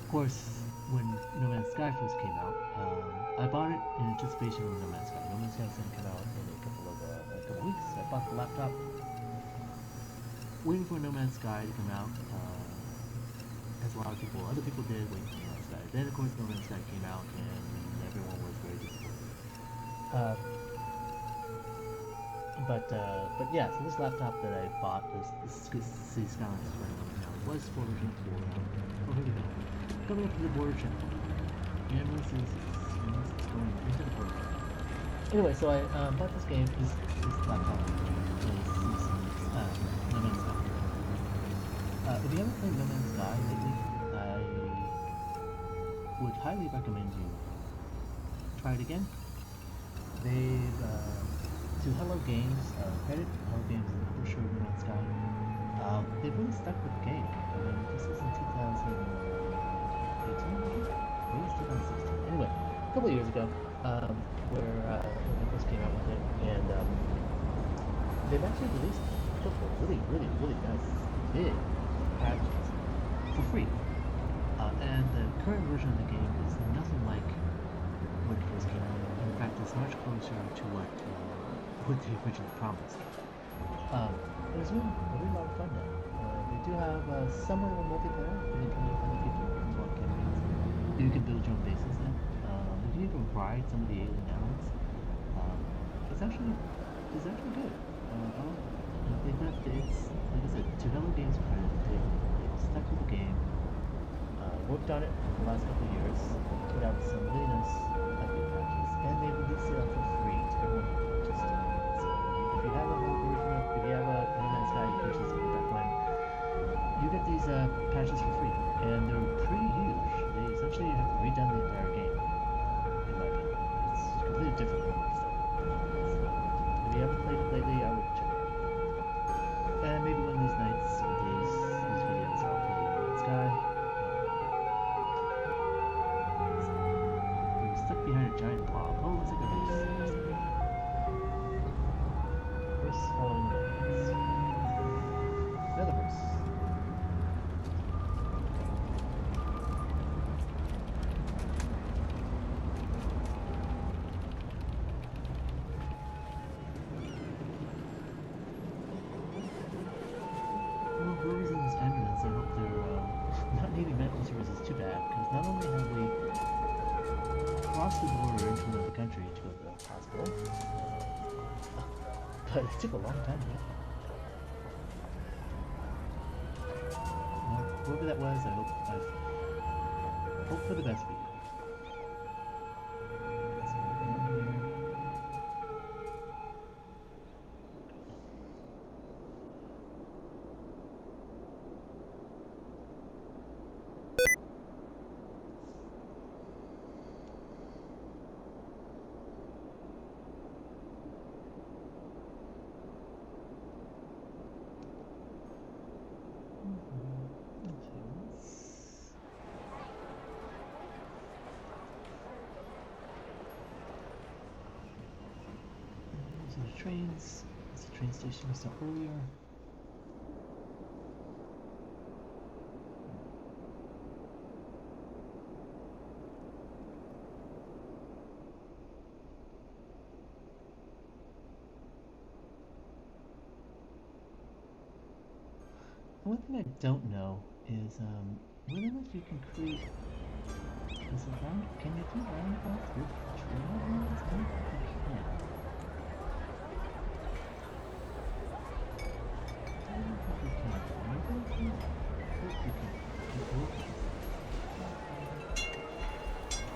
Of course, when No Man's Sky first came out, I bought it in anticipation of No Man's Sky. No Man's Sky was going to come out in a couple of weeks. I bought the laptop, waiting for No Man's Sky to come out, as a lot of other people did, waiting for No Man's Sky. Then, of course, No Man's Sky came out, and everyone was very disappointed. But yeah, so this laptop that I bought this City Skylines is running on it now. It was 4 version 4 now. Oh, here we go. Coming up to the border checkpoint. Ambulance is going into the border. Anyway, so I bought this game, this laptop, No Man's Sky. If you haven't played No Man's Sky lately, I would highly recommend you try it again. They've to Hello Games, credit Hello Games is the publisher of No Man's Sky. They've really stuck with the game. I mean, this was in 2018, maybe? Maybe it's 2016. Anyway, a couple of years ago, where when they first came out with it, and they've actually released a couple of really, really, really nice big patches for free. And the current version of the game is nothing like when it first came out. In fact, it's much closer to what they originally promised. It was really, a really lot of fun now. They do have somewhat of a multiplayer. You can play with other people and go on campaigns. You can build your own bases now. You can even ride some of the alien islands. Um, it's actually good. I like it. They've got it's like I said, to Hello Games' credit, they've stuck with the game. Worked on it for the last couple of years. Put out some really nice update patches, and they released it for free to everyone who purchased it. So if you have a whole version of, if you have a No Man's Sky, you purchase it with that plan, you get these patches for free, and they're pretty huge. They essentially have redone the entire game, in my opinion. It's completely different from what it's done. So if you haven't played it lately, I would check it out. And maybe one of these nights or days, these videos, I'll play No Man's Sky. We're stuck behind a giant blob. Oh, looks like a verse or something. Verse following the lines. Another verse. Well, whoever's in this ambulance, I hope they're not needing medical services too bad, because not only have we crossed the border into another country to go to the hospital, but it took a long time to get there. Well, whoever that was, I hope for the best for you. So we're going here. These are the trains. It's the train station we saw earlier. One thing I don't know is whether or not you can create. Is it round? Can you do roundabouts with train lines? I don't think you can. I don't think you can. Maybe you can. I hope you can.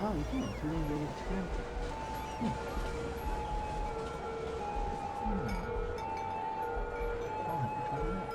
Oh, you can. So then you'll expand it. I'll have to try that out.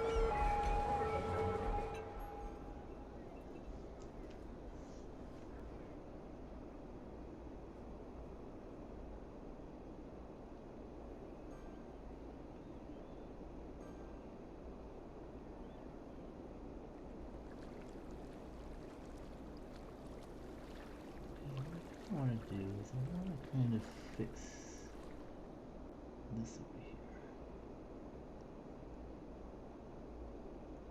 What I want to do is I want to kind of fix this over here.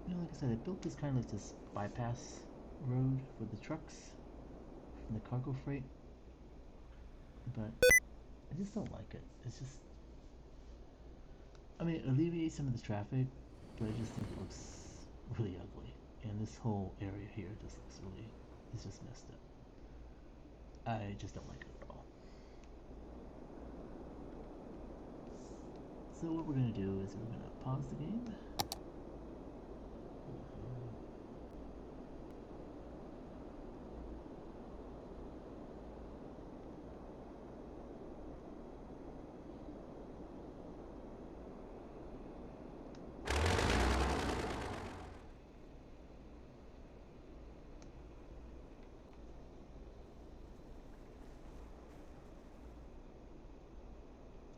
You know, like I said, I built this kind of like this bypass road for the trucks from the cargo freight, but I just don't like it. It's just, I mean, it alleviates some of the traffic, but I just think it looks really ugly. And this whole area here just looks really, it's just messed up. I just don't like it at all. So what we're going to do is we're going to pause the game.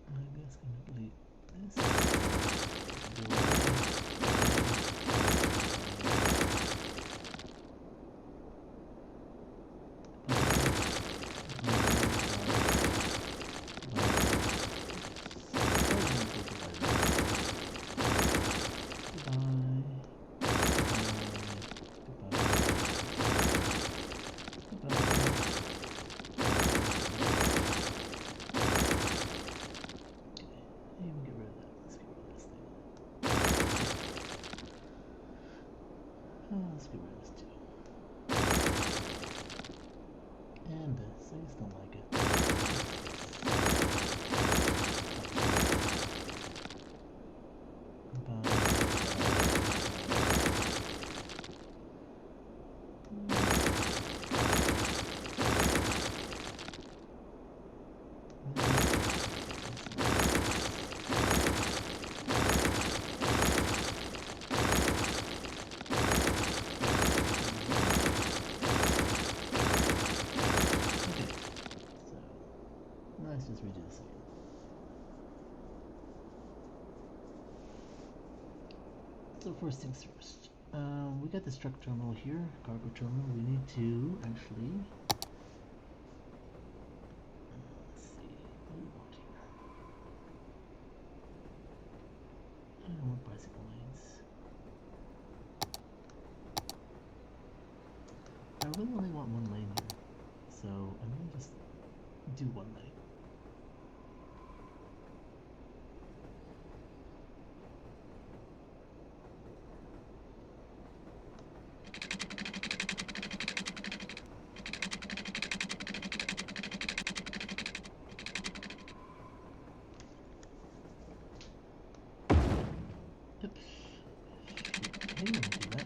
I guess I'm going to delete this. first things first. We got this truck terminal here, cargo terminal. We need to actually, let's see, what do we want here? I don't want bicycle lanes. I really only want one lane here, so I'm gonna just do one lane. Oops. I didn't want to do that.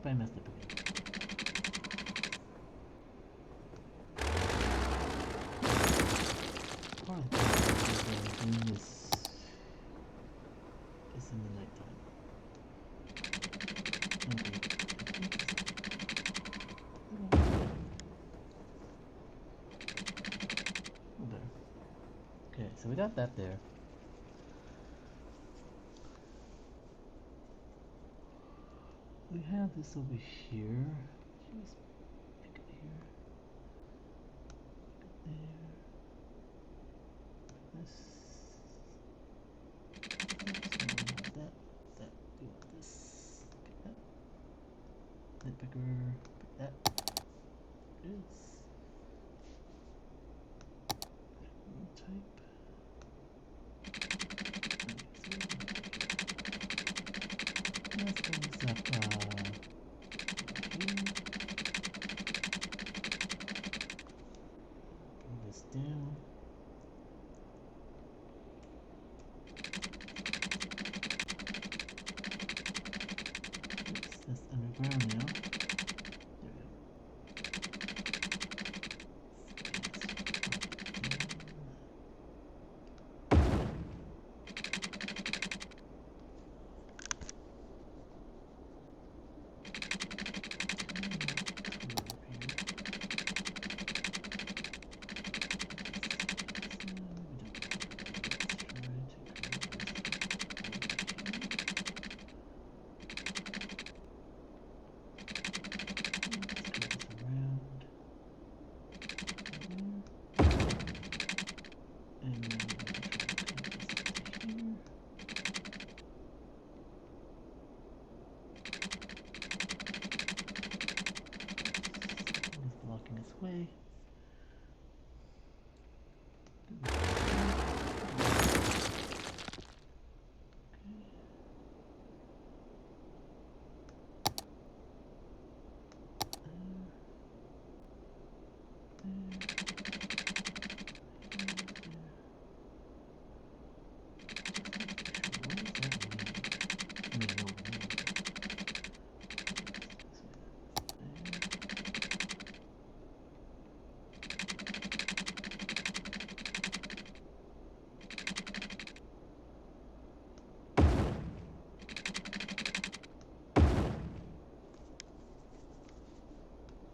I messed up again. Part of the problem is doing this is in the nighttime. Okay. There. Okay, so we got that there. We have this over here. Just pick it here. Pick it there. This. That. That. We want this. Pick that. Nitpicker. Pick that. This. Type. Let's bring this up. Bring this down. That's underground now. There we go. Way.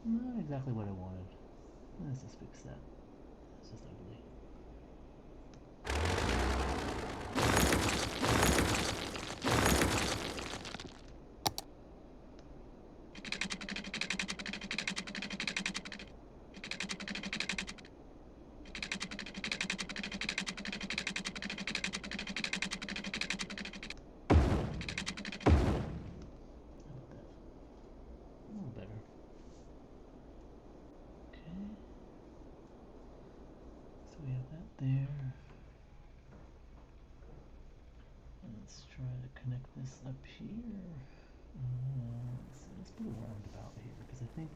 Not exactly what I wanted. Let's just fix that. It's just ugly. There. Let's try to connect this up here. Let's put a roundabout here because I think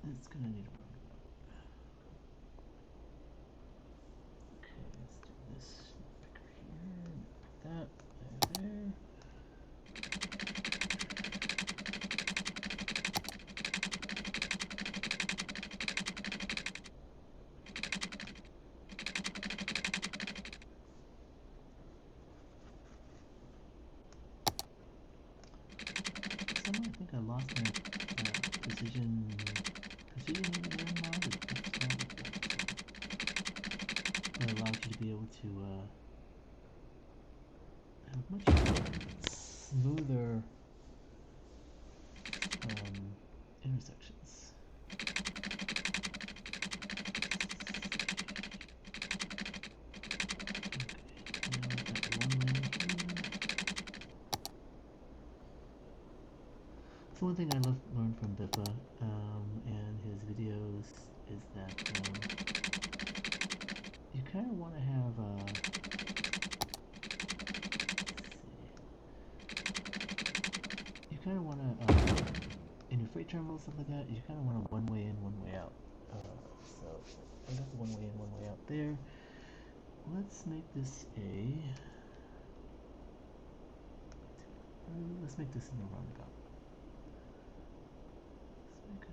it's gonna need a roundabout. Okay, let's do this. Picker here. Put that there. I lost my precision mod. That allowed you to be able to have much smoother intersections. So one thing I learned from Biffa and his videos is that you kind of want to have you kind of want to in your freight terminal stuff like that, you kind of want a one way in, one way out. So I got the one way in, one way out there. Let's make this let's make this in a roundabout. Let's make a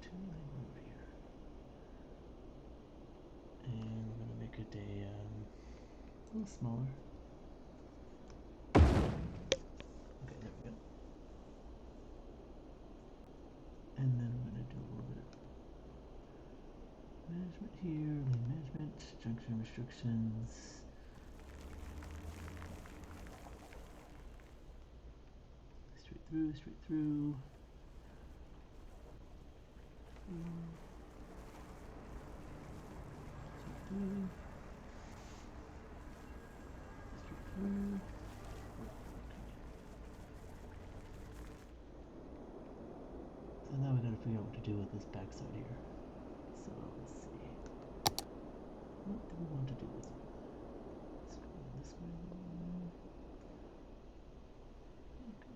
2-lane road here, and we're gonna make it a little smaller. Okay, there we go. And then I'm gonna do a little bit of management here, lane management, junction restrictions. Straight through, straight through. Straight through. Straight through. So now we gotta figure out what to do with this backside here. So let's see. What do we want to do with it? Let's go this way. Okay.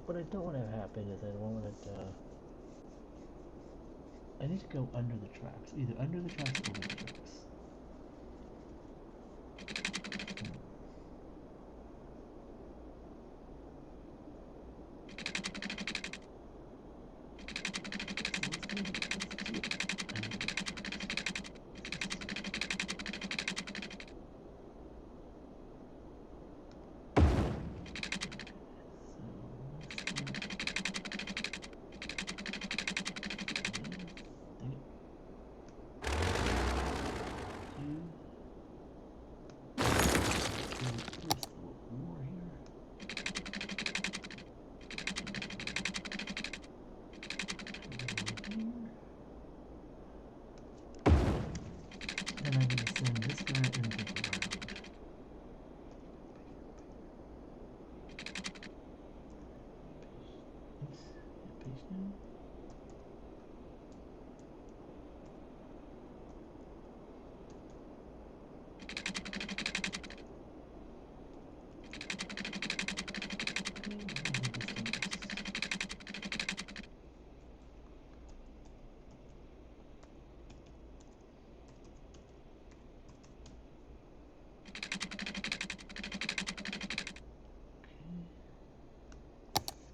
What I don't want to have happen is I don't want it. I need to go under the tracks, either under the tracks or over the tracks.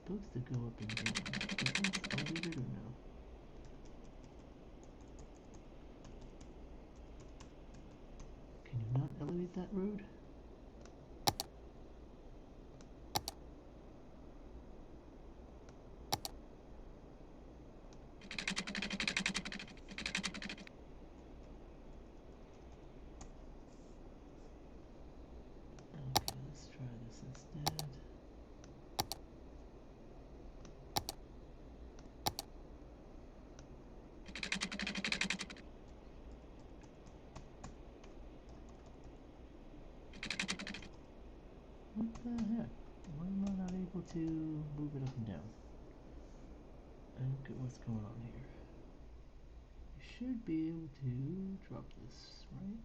Supposed to go up and down. Is this elevated or no? Can you not elevate that road? Okay, let's try this instead. What the heck? Why am I not able to move it up and down? I don't get what's going on here. should be able to drop this, right?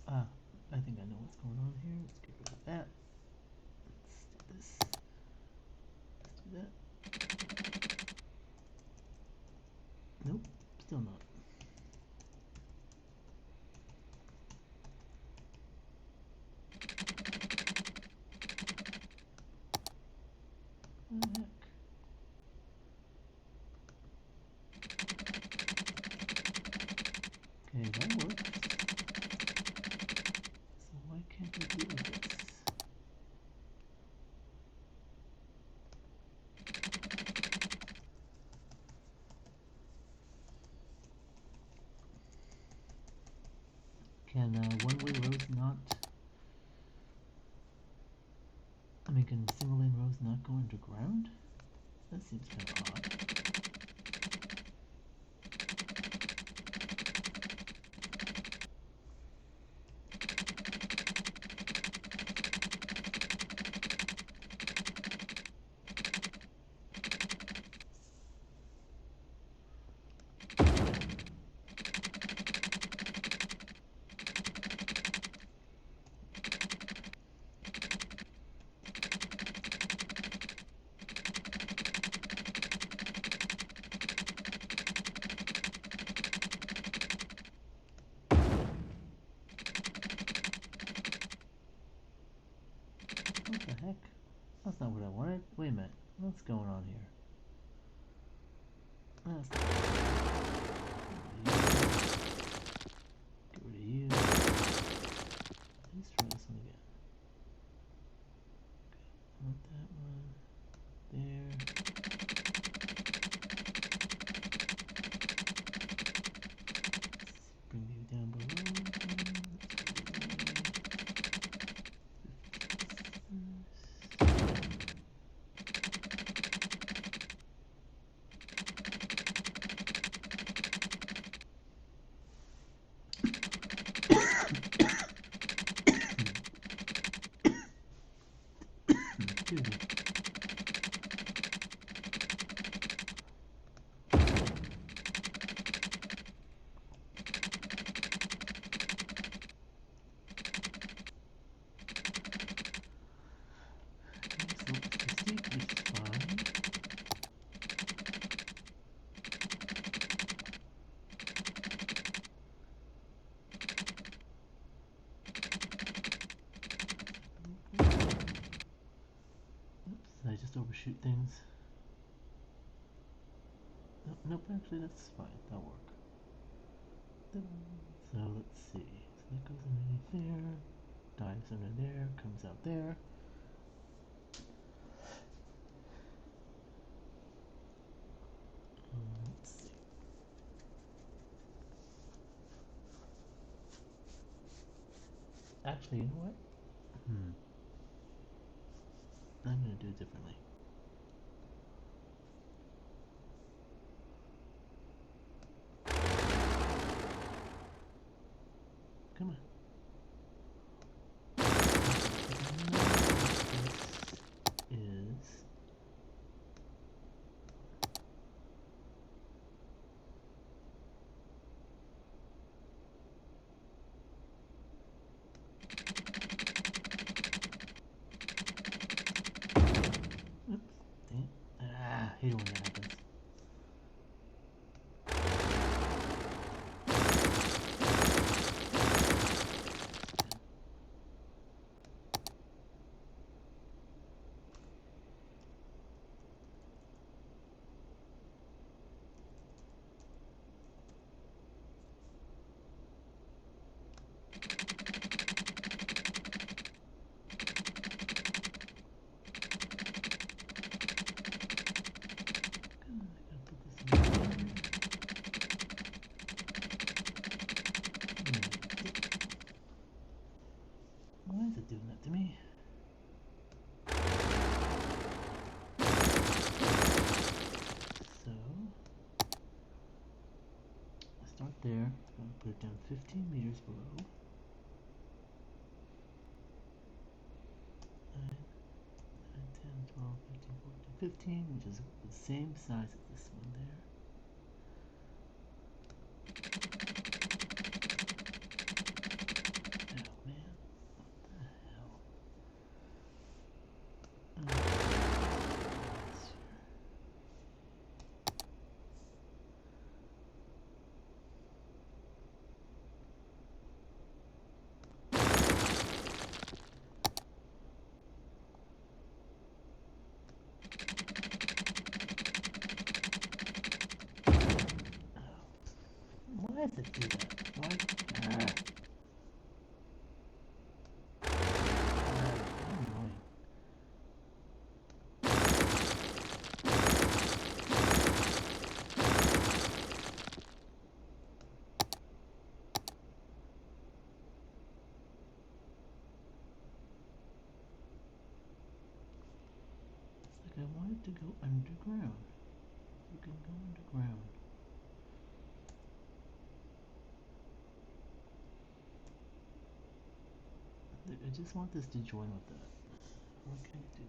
Ah, I think I know what's going on here. Let's get rid of that. Let's do this. Let's do that. Nope, still not. What the heck? Okay, that works. So why can't we do this? Can one-way roads not... I mean, can single-lane roads not go underground? That seems kind of odd. What the heck? That's not what I wanted. Wait a minute. What's going on here? That's not get rid of you. Let's try this one again. Okay, want that one. There. Let's bring you down below. Excuse me. Did I just overshoot things? Nope, actually that's fine. That'll work. So let's see. So that goes underneath there, dives under there, comes out there. Let's see. Actually, you know what? I'm gonna do it differently. Come on. This is oops, dang it. Ah, I hate it when that happens. Why is it doing that to me? So, I start there. I'm going to put it down 15 meters below. 15, which is the same size as this one there. Oh man, what the hell? Why does it do that? Why? Annoying. It's like I wanted to go underground. You can go underground. I just want this to join with that. Why can't it do that?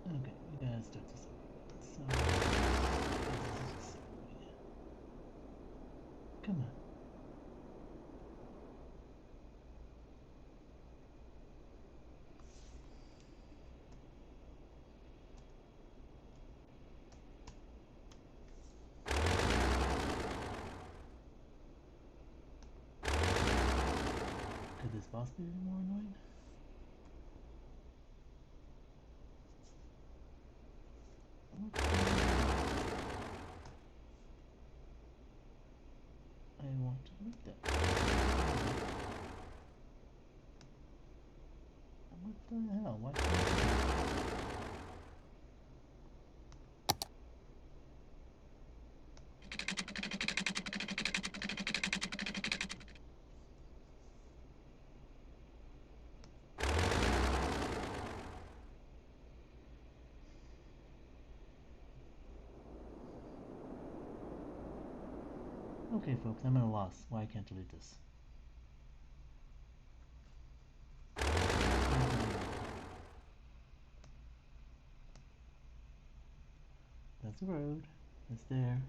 Okay, we gotta start this over. So, come on. Could this boss be any more annoying? What the hell? I want to look that. What the hell? Why can't I do that? Okay, folks, I'm at a loss. Why I can't delete this? That's the road. It's there.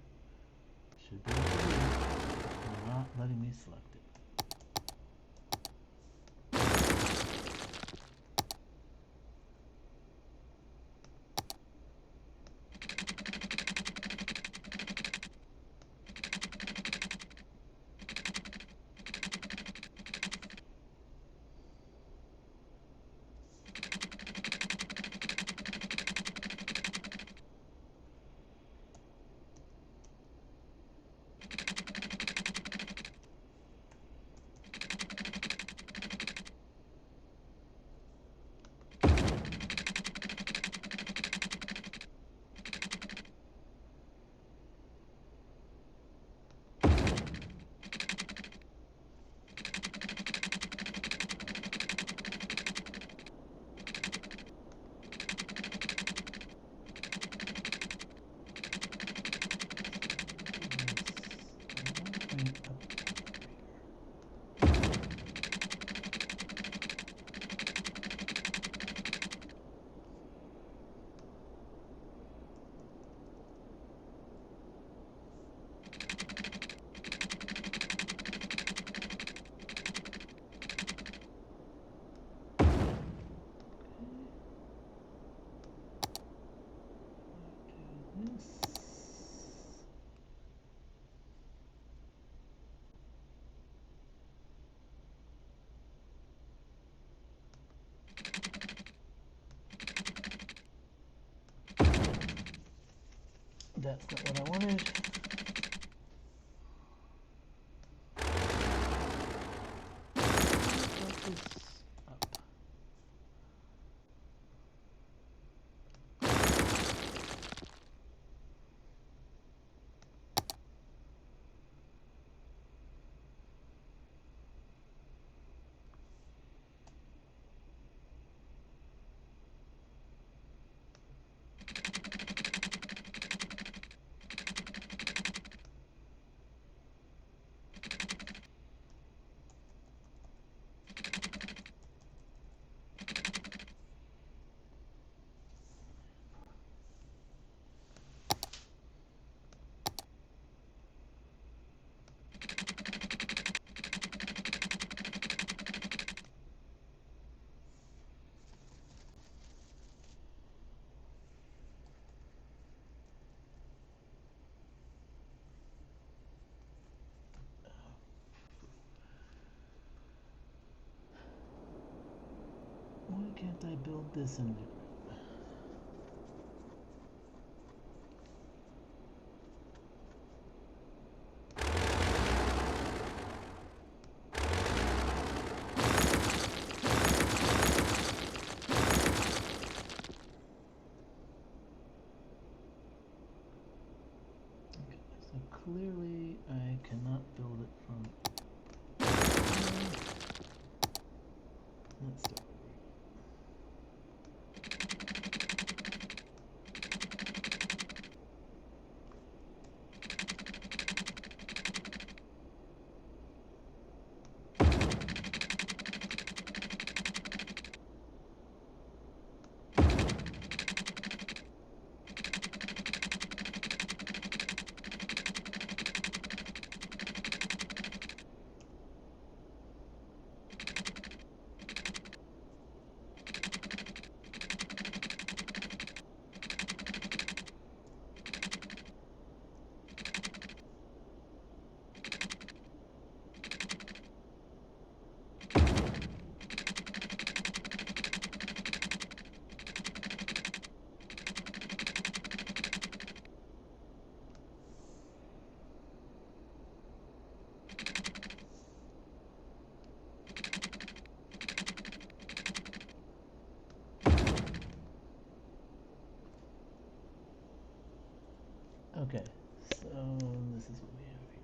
Should be able to do it. They're not letting me select it. That's not what I wanted. can't I build this in so clearly I cannot build it from. Let's start over. Okay, so this is what we have here.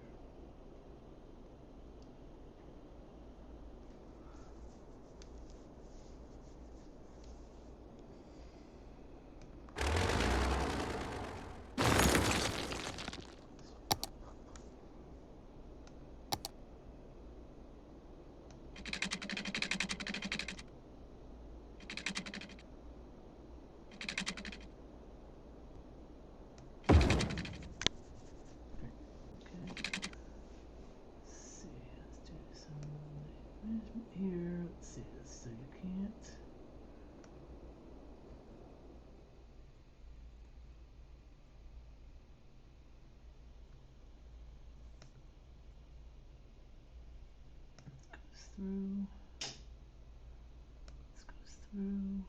Here, let's see this, so you can't. Goes through. This goes through.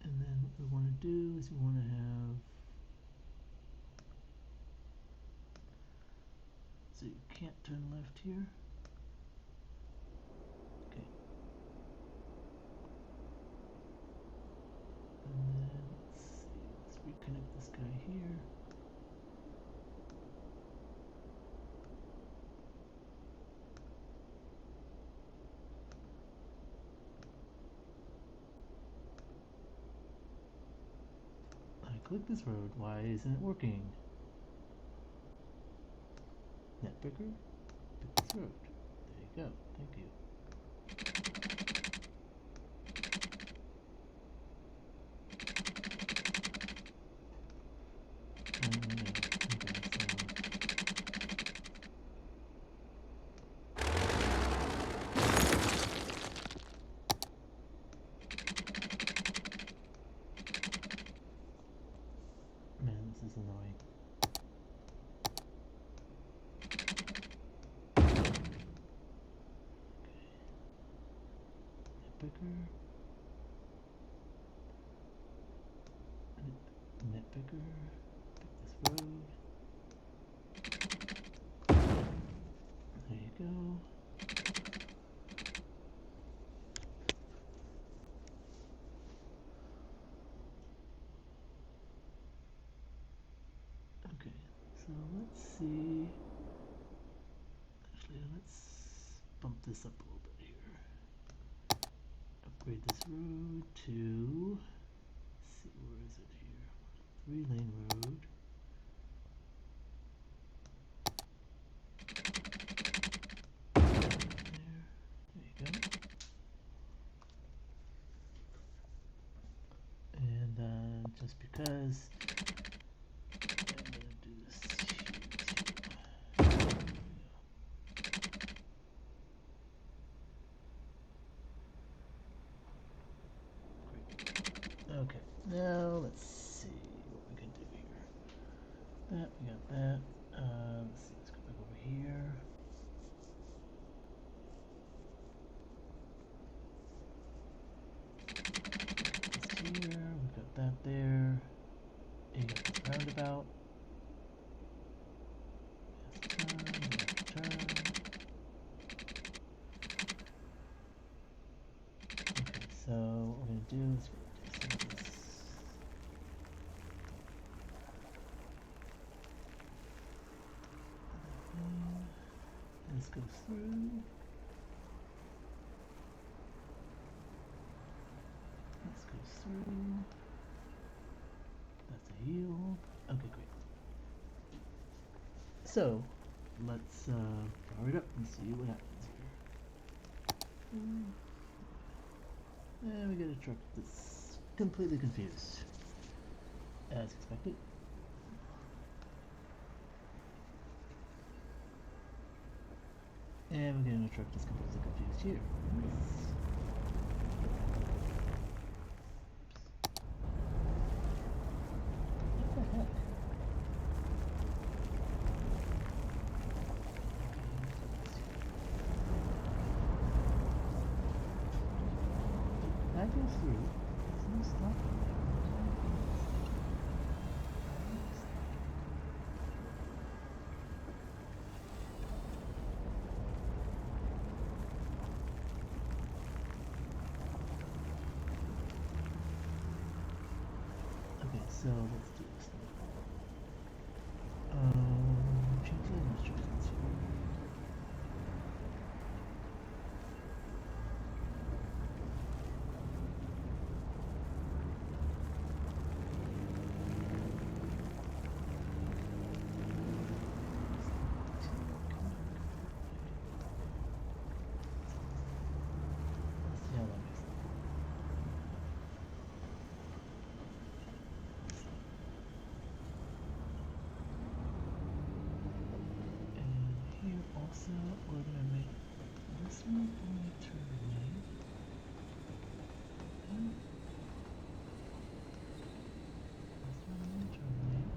And then what we want to do is we want to have. So you can't turn left here. Okay. And then let's see, let's reconnect this guy here. I click this road, why isn't it working? Netpicker, pick this road. There you go, thank you. Man, this is annoying. Netpicker. Netpicker. Pick this road. There you go. Okay, so let's see. Actually, let's bump this up a little bit here. Upgrade this road to. Let's see, where is it here? 3-lane road. There you go. And just because I'm gonna do this here too. Great. Now let's see what we can do here. That we got that. Let's see. Let's go back over here. This here. We got that there. And you got this roundabout. Turn. Okay, so what we're gonna do is we're gonna do some of this. This goes through. This goes through. That's a yield. Okay, great. So let's power it up and see what happens here. And we get a truck that's completely confused, as expected. And we're getting a truck that's completely confused here. What the heck? That goes through. There's no stopping there. Okay, so let's do this thing. Change the instructions here. Let's see how that makes sense. And here also we're gonna make this one only turn right. And this one only turn right.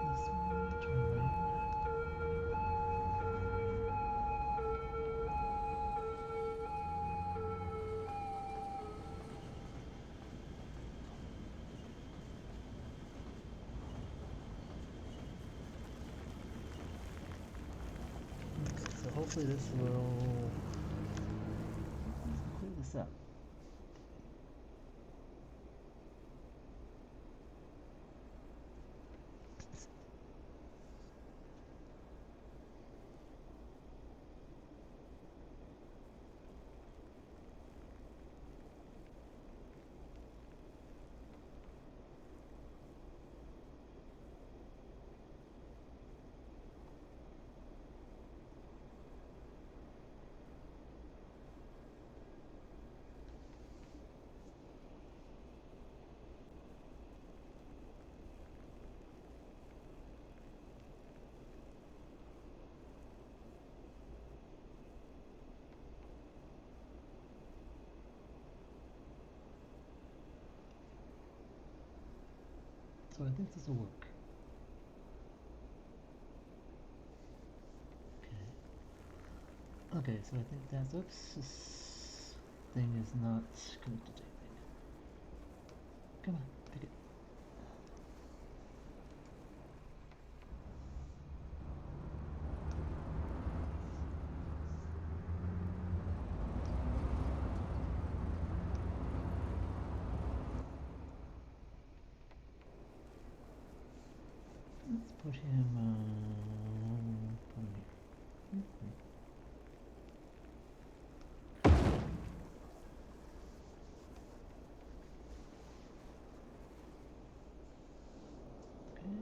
This one only turn right. Okay, so hopefully this will clear this up. So I think this will work. Okay. Okay, so I think that's, oops, this thing is not connected to anything. Come on, pick it. Let's put him, put him here. Okay,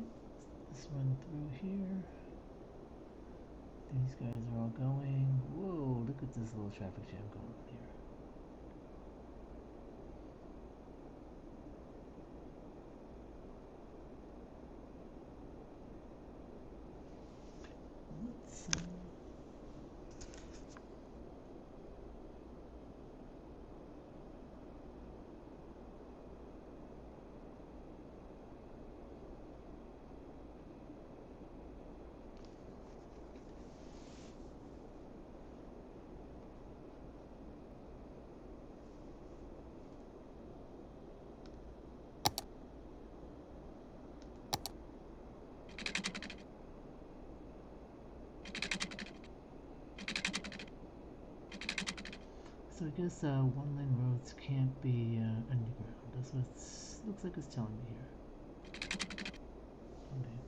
let's run through here. These guys are all going. Whoa, look at this little traffic jam going on here. guess one-lane roads can't be underground. That's what it looks like it's telling me here. Okay.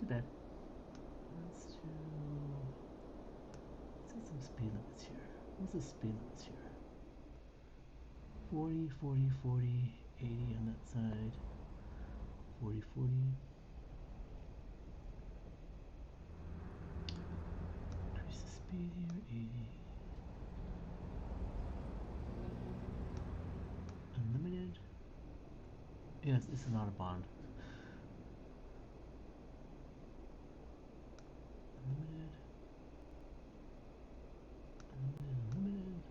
Too bad. Let's do. Set some speed limits here. What's the speed limits here? 40, 40, 40, 80 on that side. 40, 40. Increase the speed here, 80. Unlimited. Yes, this is not a bond. Unlimited. Unlimited. Unlimited.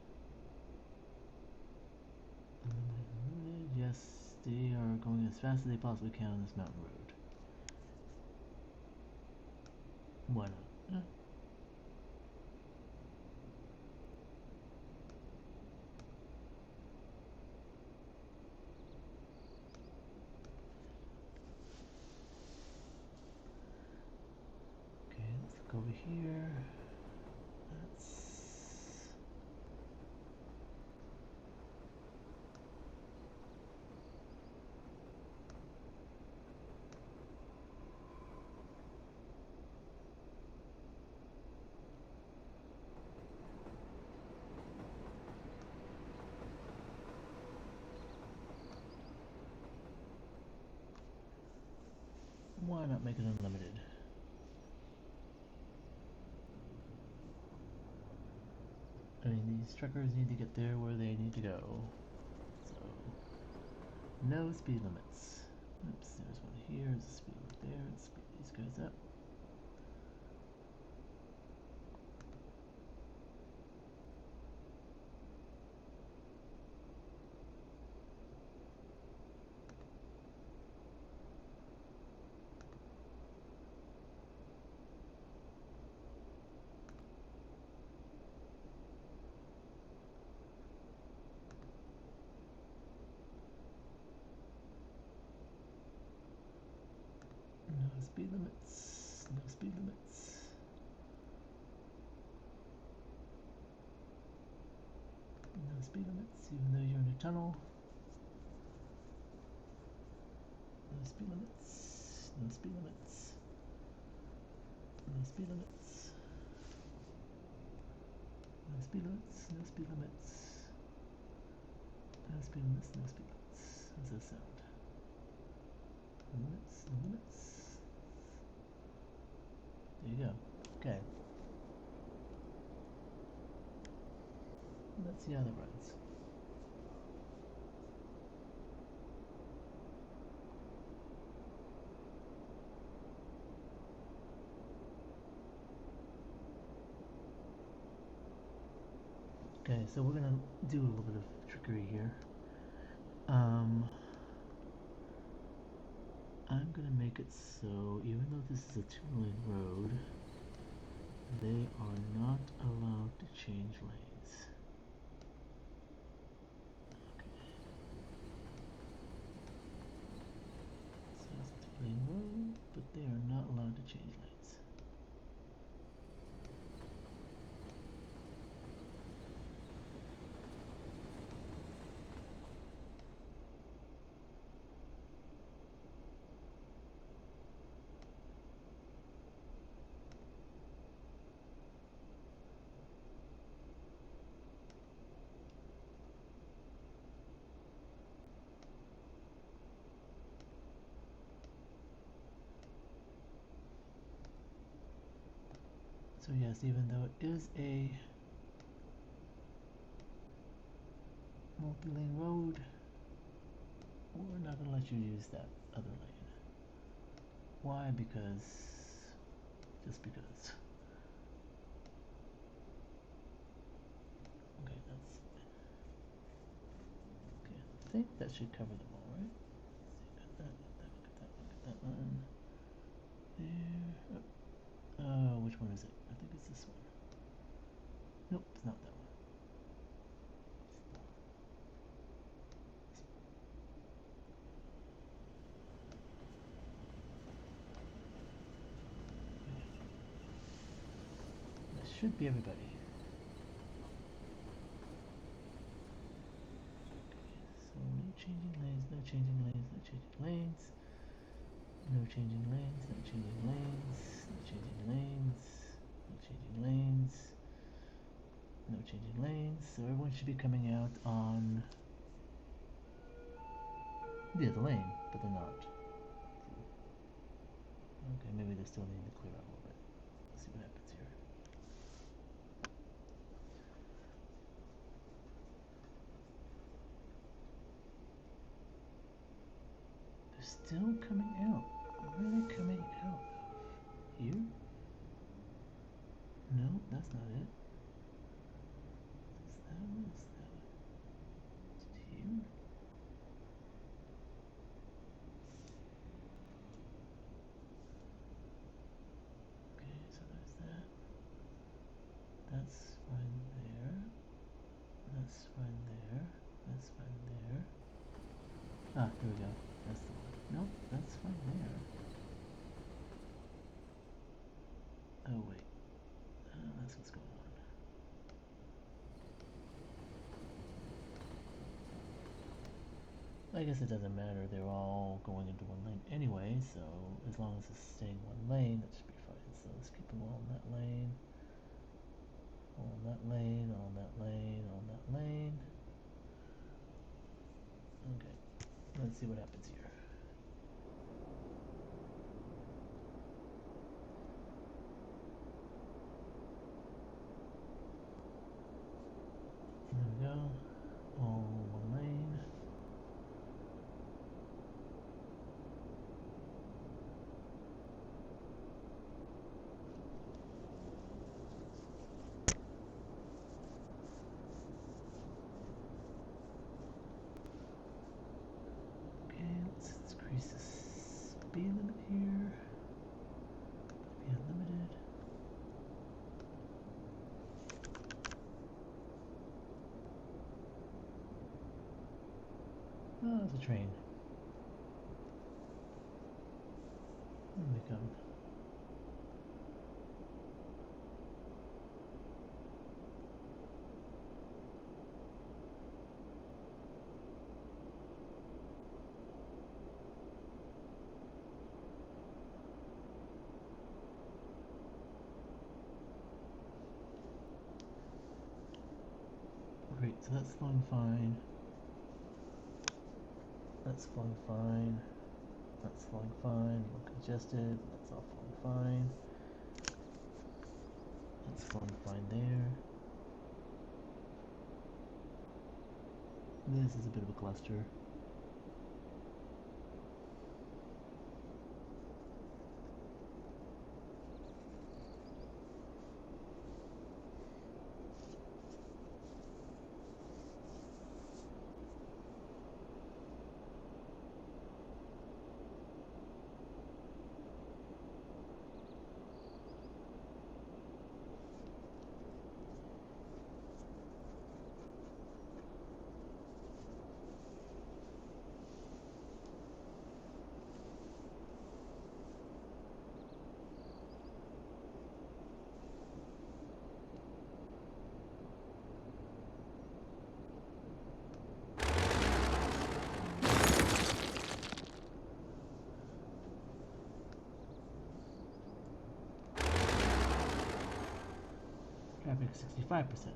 Unlimited. Yes, they are going as fast as they possibly can on this mountain road. Why not? Okay, let's look over here. That's why not make it unlimited? I mean, these truckers need to get there where they need to go. So, no speed limits. Oops, there's one here, there's a speed limit there. Let's speed these guys up. No speed limits. No speed limits. No speed limits, even though you're in a tunnel. No speed limits. No speed limits. No speed limits. No speed limits. No speed limits. No speed limits. No speed limits. How's that sound? No limits. No limits. There you go. Okay. Let's see how that runs. Okay, so we're gonna do a little bit of trickery here. I'm gonna make it so even though this is a two-lane road, they are not allowed to change lanes. Okay. So it's a two-lane road, but they are not allowed to change lanes. So yes, even though it is a multi-lane road, we're not gonna let you use that other lane. Why? Because just because. Okay, that's okay. I think that should cover them all, right? Got that, got that, got that one. There. Which one is it? I think it's this one. Nope, it's not that one. That should be everybody. changing lanes, no changing lanes. No changing lanes, no changing lanes, no changing lanes, no changing lanes, no changing lanes. So everyone should be coming out on the other lane, but they're not. Okay, maybe they still need to clear out a little bit. Let's see what happens here. They're still coming out. Where are they coming out of? Here? No, that's not it. Is that one? Is that one? Is it here? Okay, so there's that. That's fine there. That's fine there. That's fine there. Ah, here we go. That's the one. Nope, that's fine there. Oh, wait. That's what's going on. I guess it doesn't matter. They're all going into one lane anyway, so as long as it's staying one lane, that should be fine. So let's keep them all in that lane. All in that lane, all in that lane, all in that lane. Okay, let's see what happens here. There we go. All one lane. Okay, let's increase the speed limit here. Be unlimited. Oh, there's a train. Here they come. Great, so that's flowing fine. That's flowing fine. That's flowing fine. A little congested. That's all flowing fine. That's flowing fine there. This is a bit of a cluster. Traffic 65%.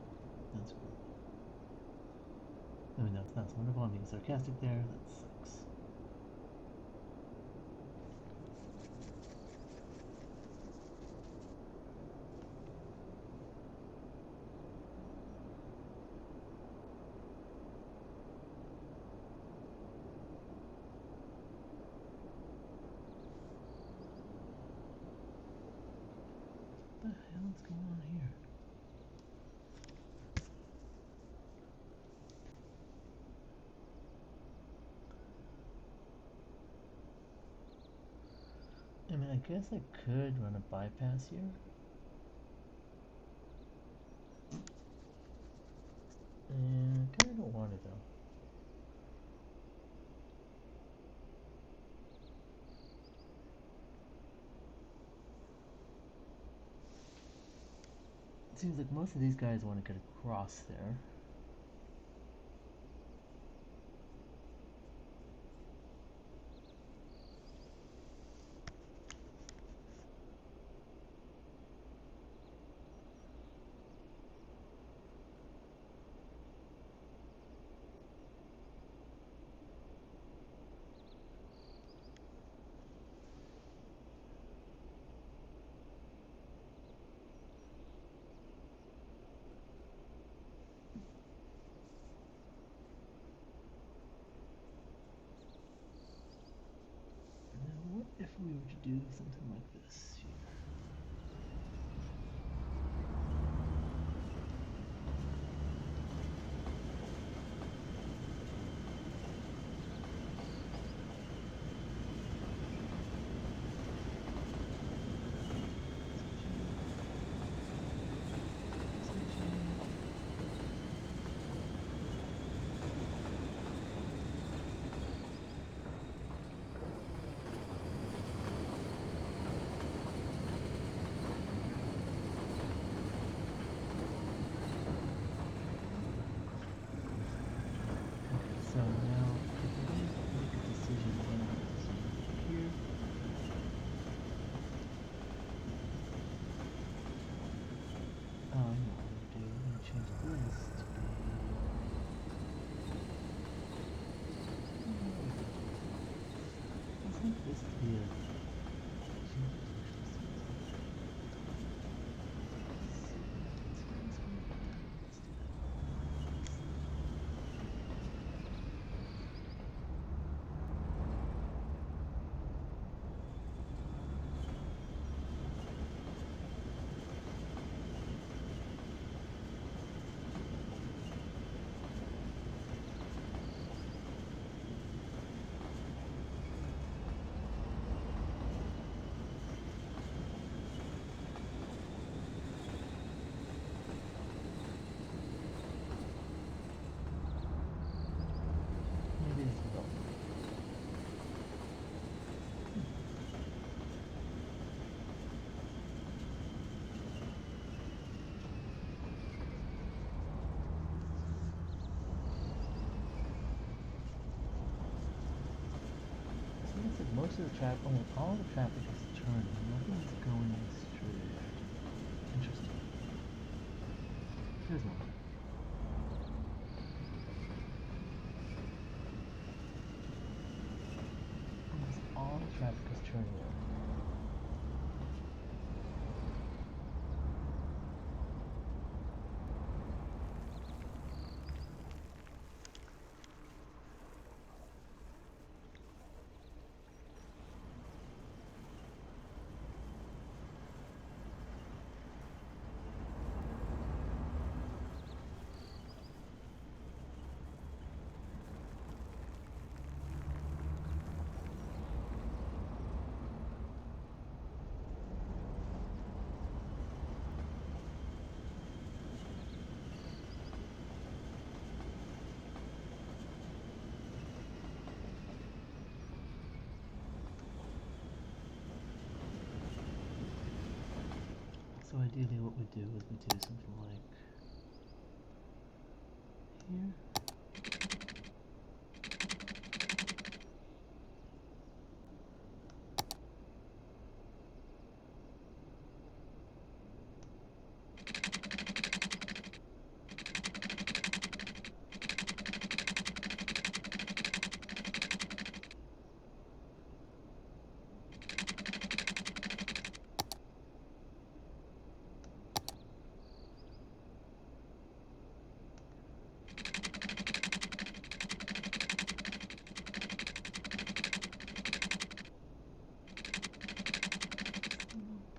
That's cool. I mean, that's wonderful. I'm being sarcastic there. That sucks. What the hell is going on here? I mean, I guess I could run a bypass here. And I kind of don't want it though. It seems like most of these guys want to get across there. something like this here. So now, if I make a decision, then I'll decision here. No, I'm gonna change this to be. Let's make this to be a. Maybe this will help. So looks like most of the traffic, almost all the traffic is turning. Nothing is going straight. Interesting. Here's one. Almost all the traffic is turning there. So ideally what we do is we do something like here.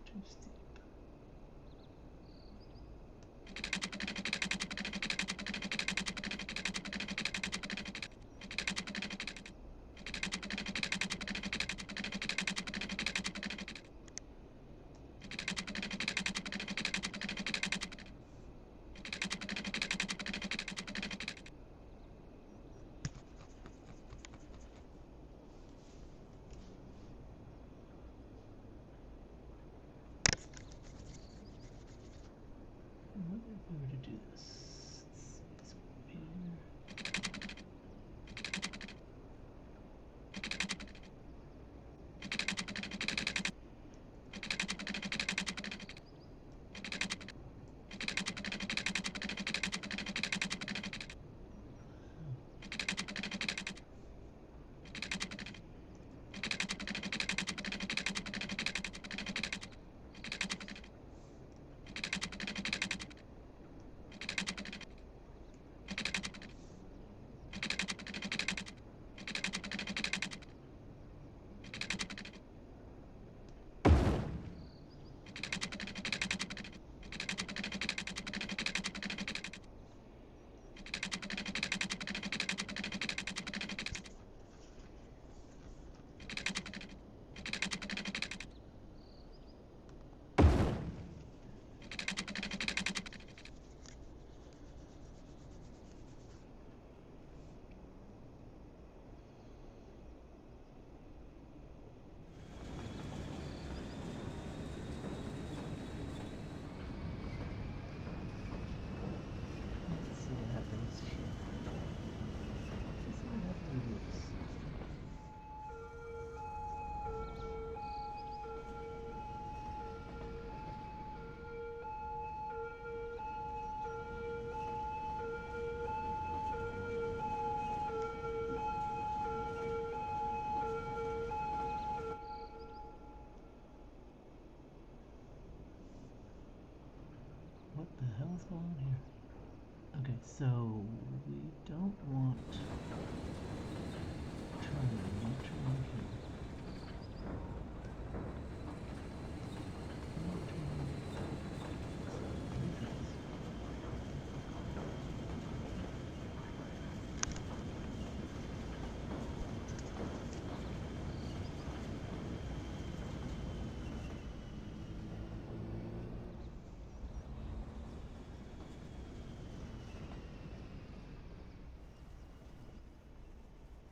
Too steep. What if we were to do this? Let's see, so here. going on here? Okay, so we don't want turning, no turning here. No turning.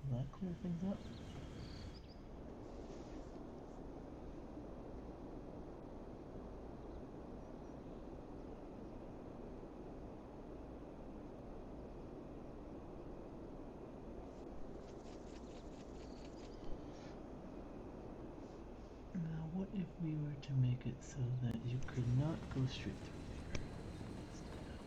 Will that clear things up? Now, what if we were to make it so that you could not go straight through here? Let's do that.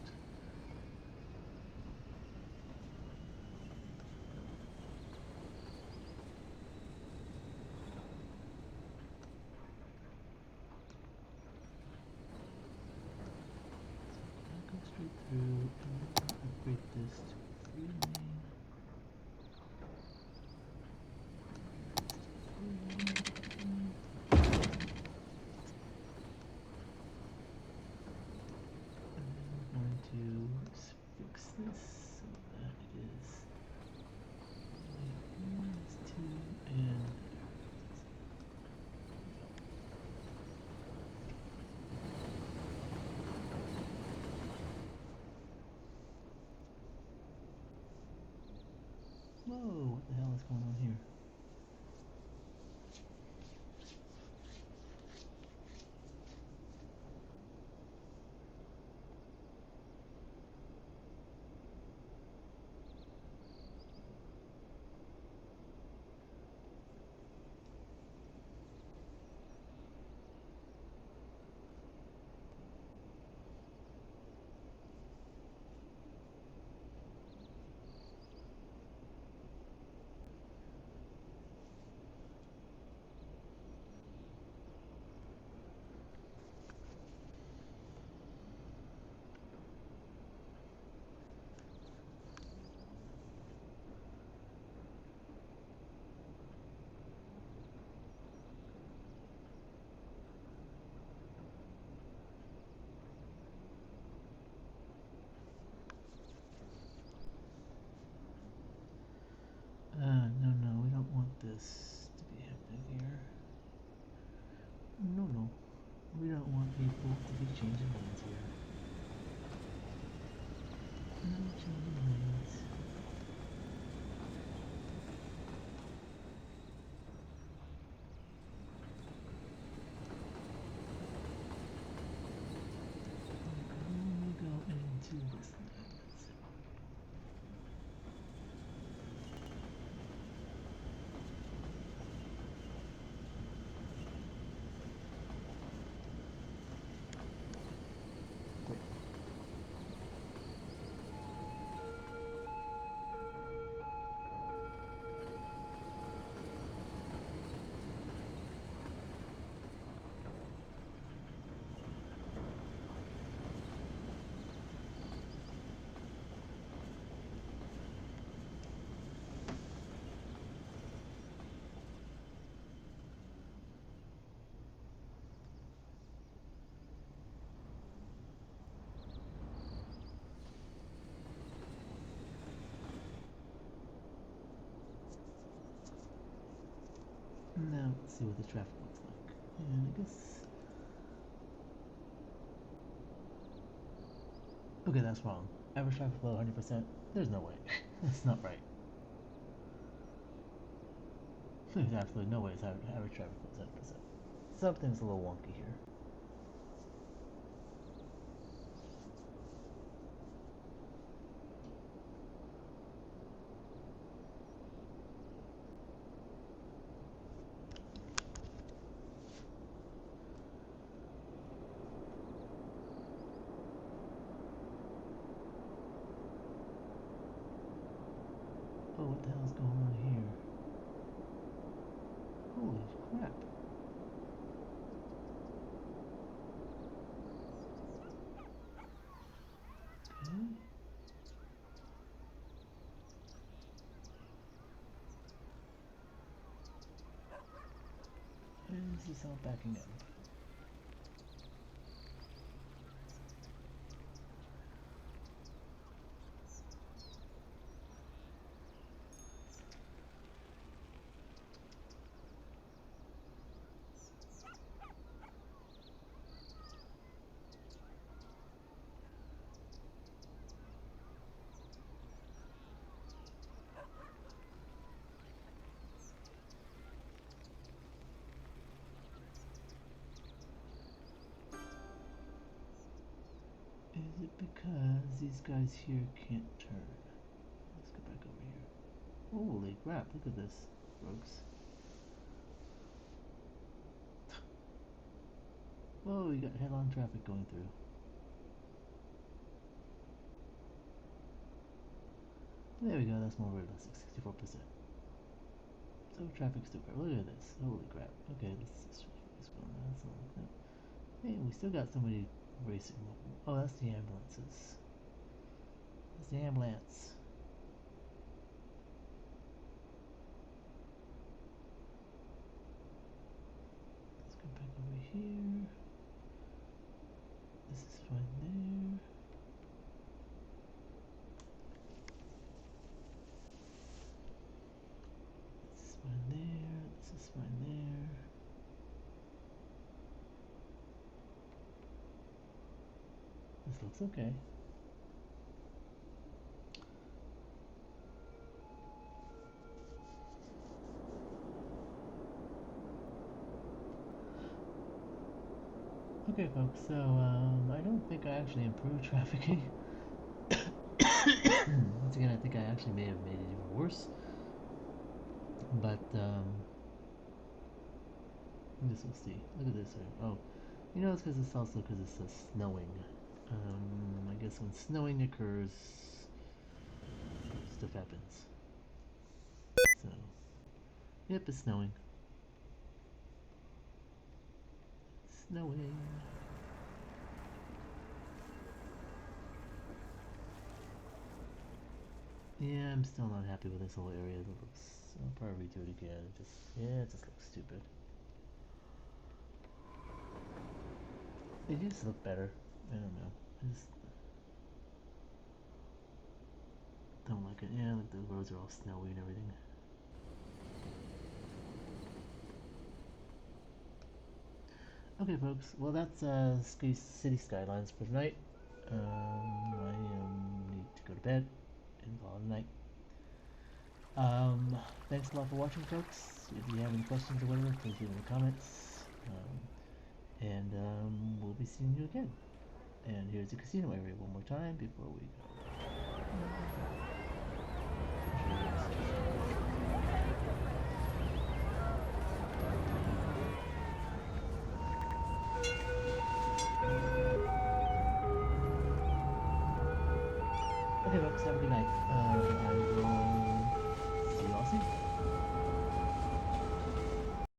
So go straight through, and then upgrade this to 3 lane. Fix this so that it is minus 2 and whoa, what the hell is going on here? No, we don't want this to be happening here. No, we don't want people to be changing lanes here. No changing lanes. We go into this lane. That's it. Great. Now let's see what the traffic looks like. And I guess. Okay, that's wrong. Average traffic flow 100%. There's no way. That's not right. There's absolutely no way it's average traffic flow is 100%. Something's a little wonky here. Oh, what the hell's going on here? Holy crap. is this all backing in? Is it because these guys here can't turn? Let's go back over here. Holy crap, look at this, folks. Whoa, we got head-on traffic going through. There we go, that's more realistic, 64%. So traffic still crap. Look at this. Holy crap. Okay, let's go on that. So like that. Hey, we still got somebody racing. Oh, that's the ambulances. That's the ambulance. Let's go back over here. This is fine there. This is fine there. This is fine there. This looks okay. Okay, folks, so I don't think I actually improved trafficking. Once again, I think I actually may have made it even worse. But, I guess we'll see. Look at this. Oh, you know, it's because it's also because it's snowing. I guess when snowing occurs, stuff happens. So, yep, it's snowing. Snowing. Yeah, I'm still not happy with this whole area. It looks. I'll probably redo it again. It just looks stupid. It used to look better. I don't know. I just don't like it. Yeah, like the roads are all snowy and everything. Okay, folks. Well, that's City Skylines for tonight. I need to go to bed and call it a night. Thanks a lot for watching, folks. If you have any questions or whatever, please leave in the comments. We'll be seeing you again. And here's the casino area one more time before we go.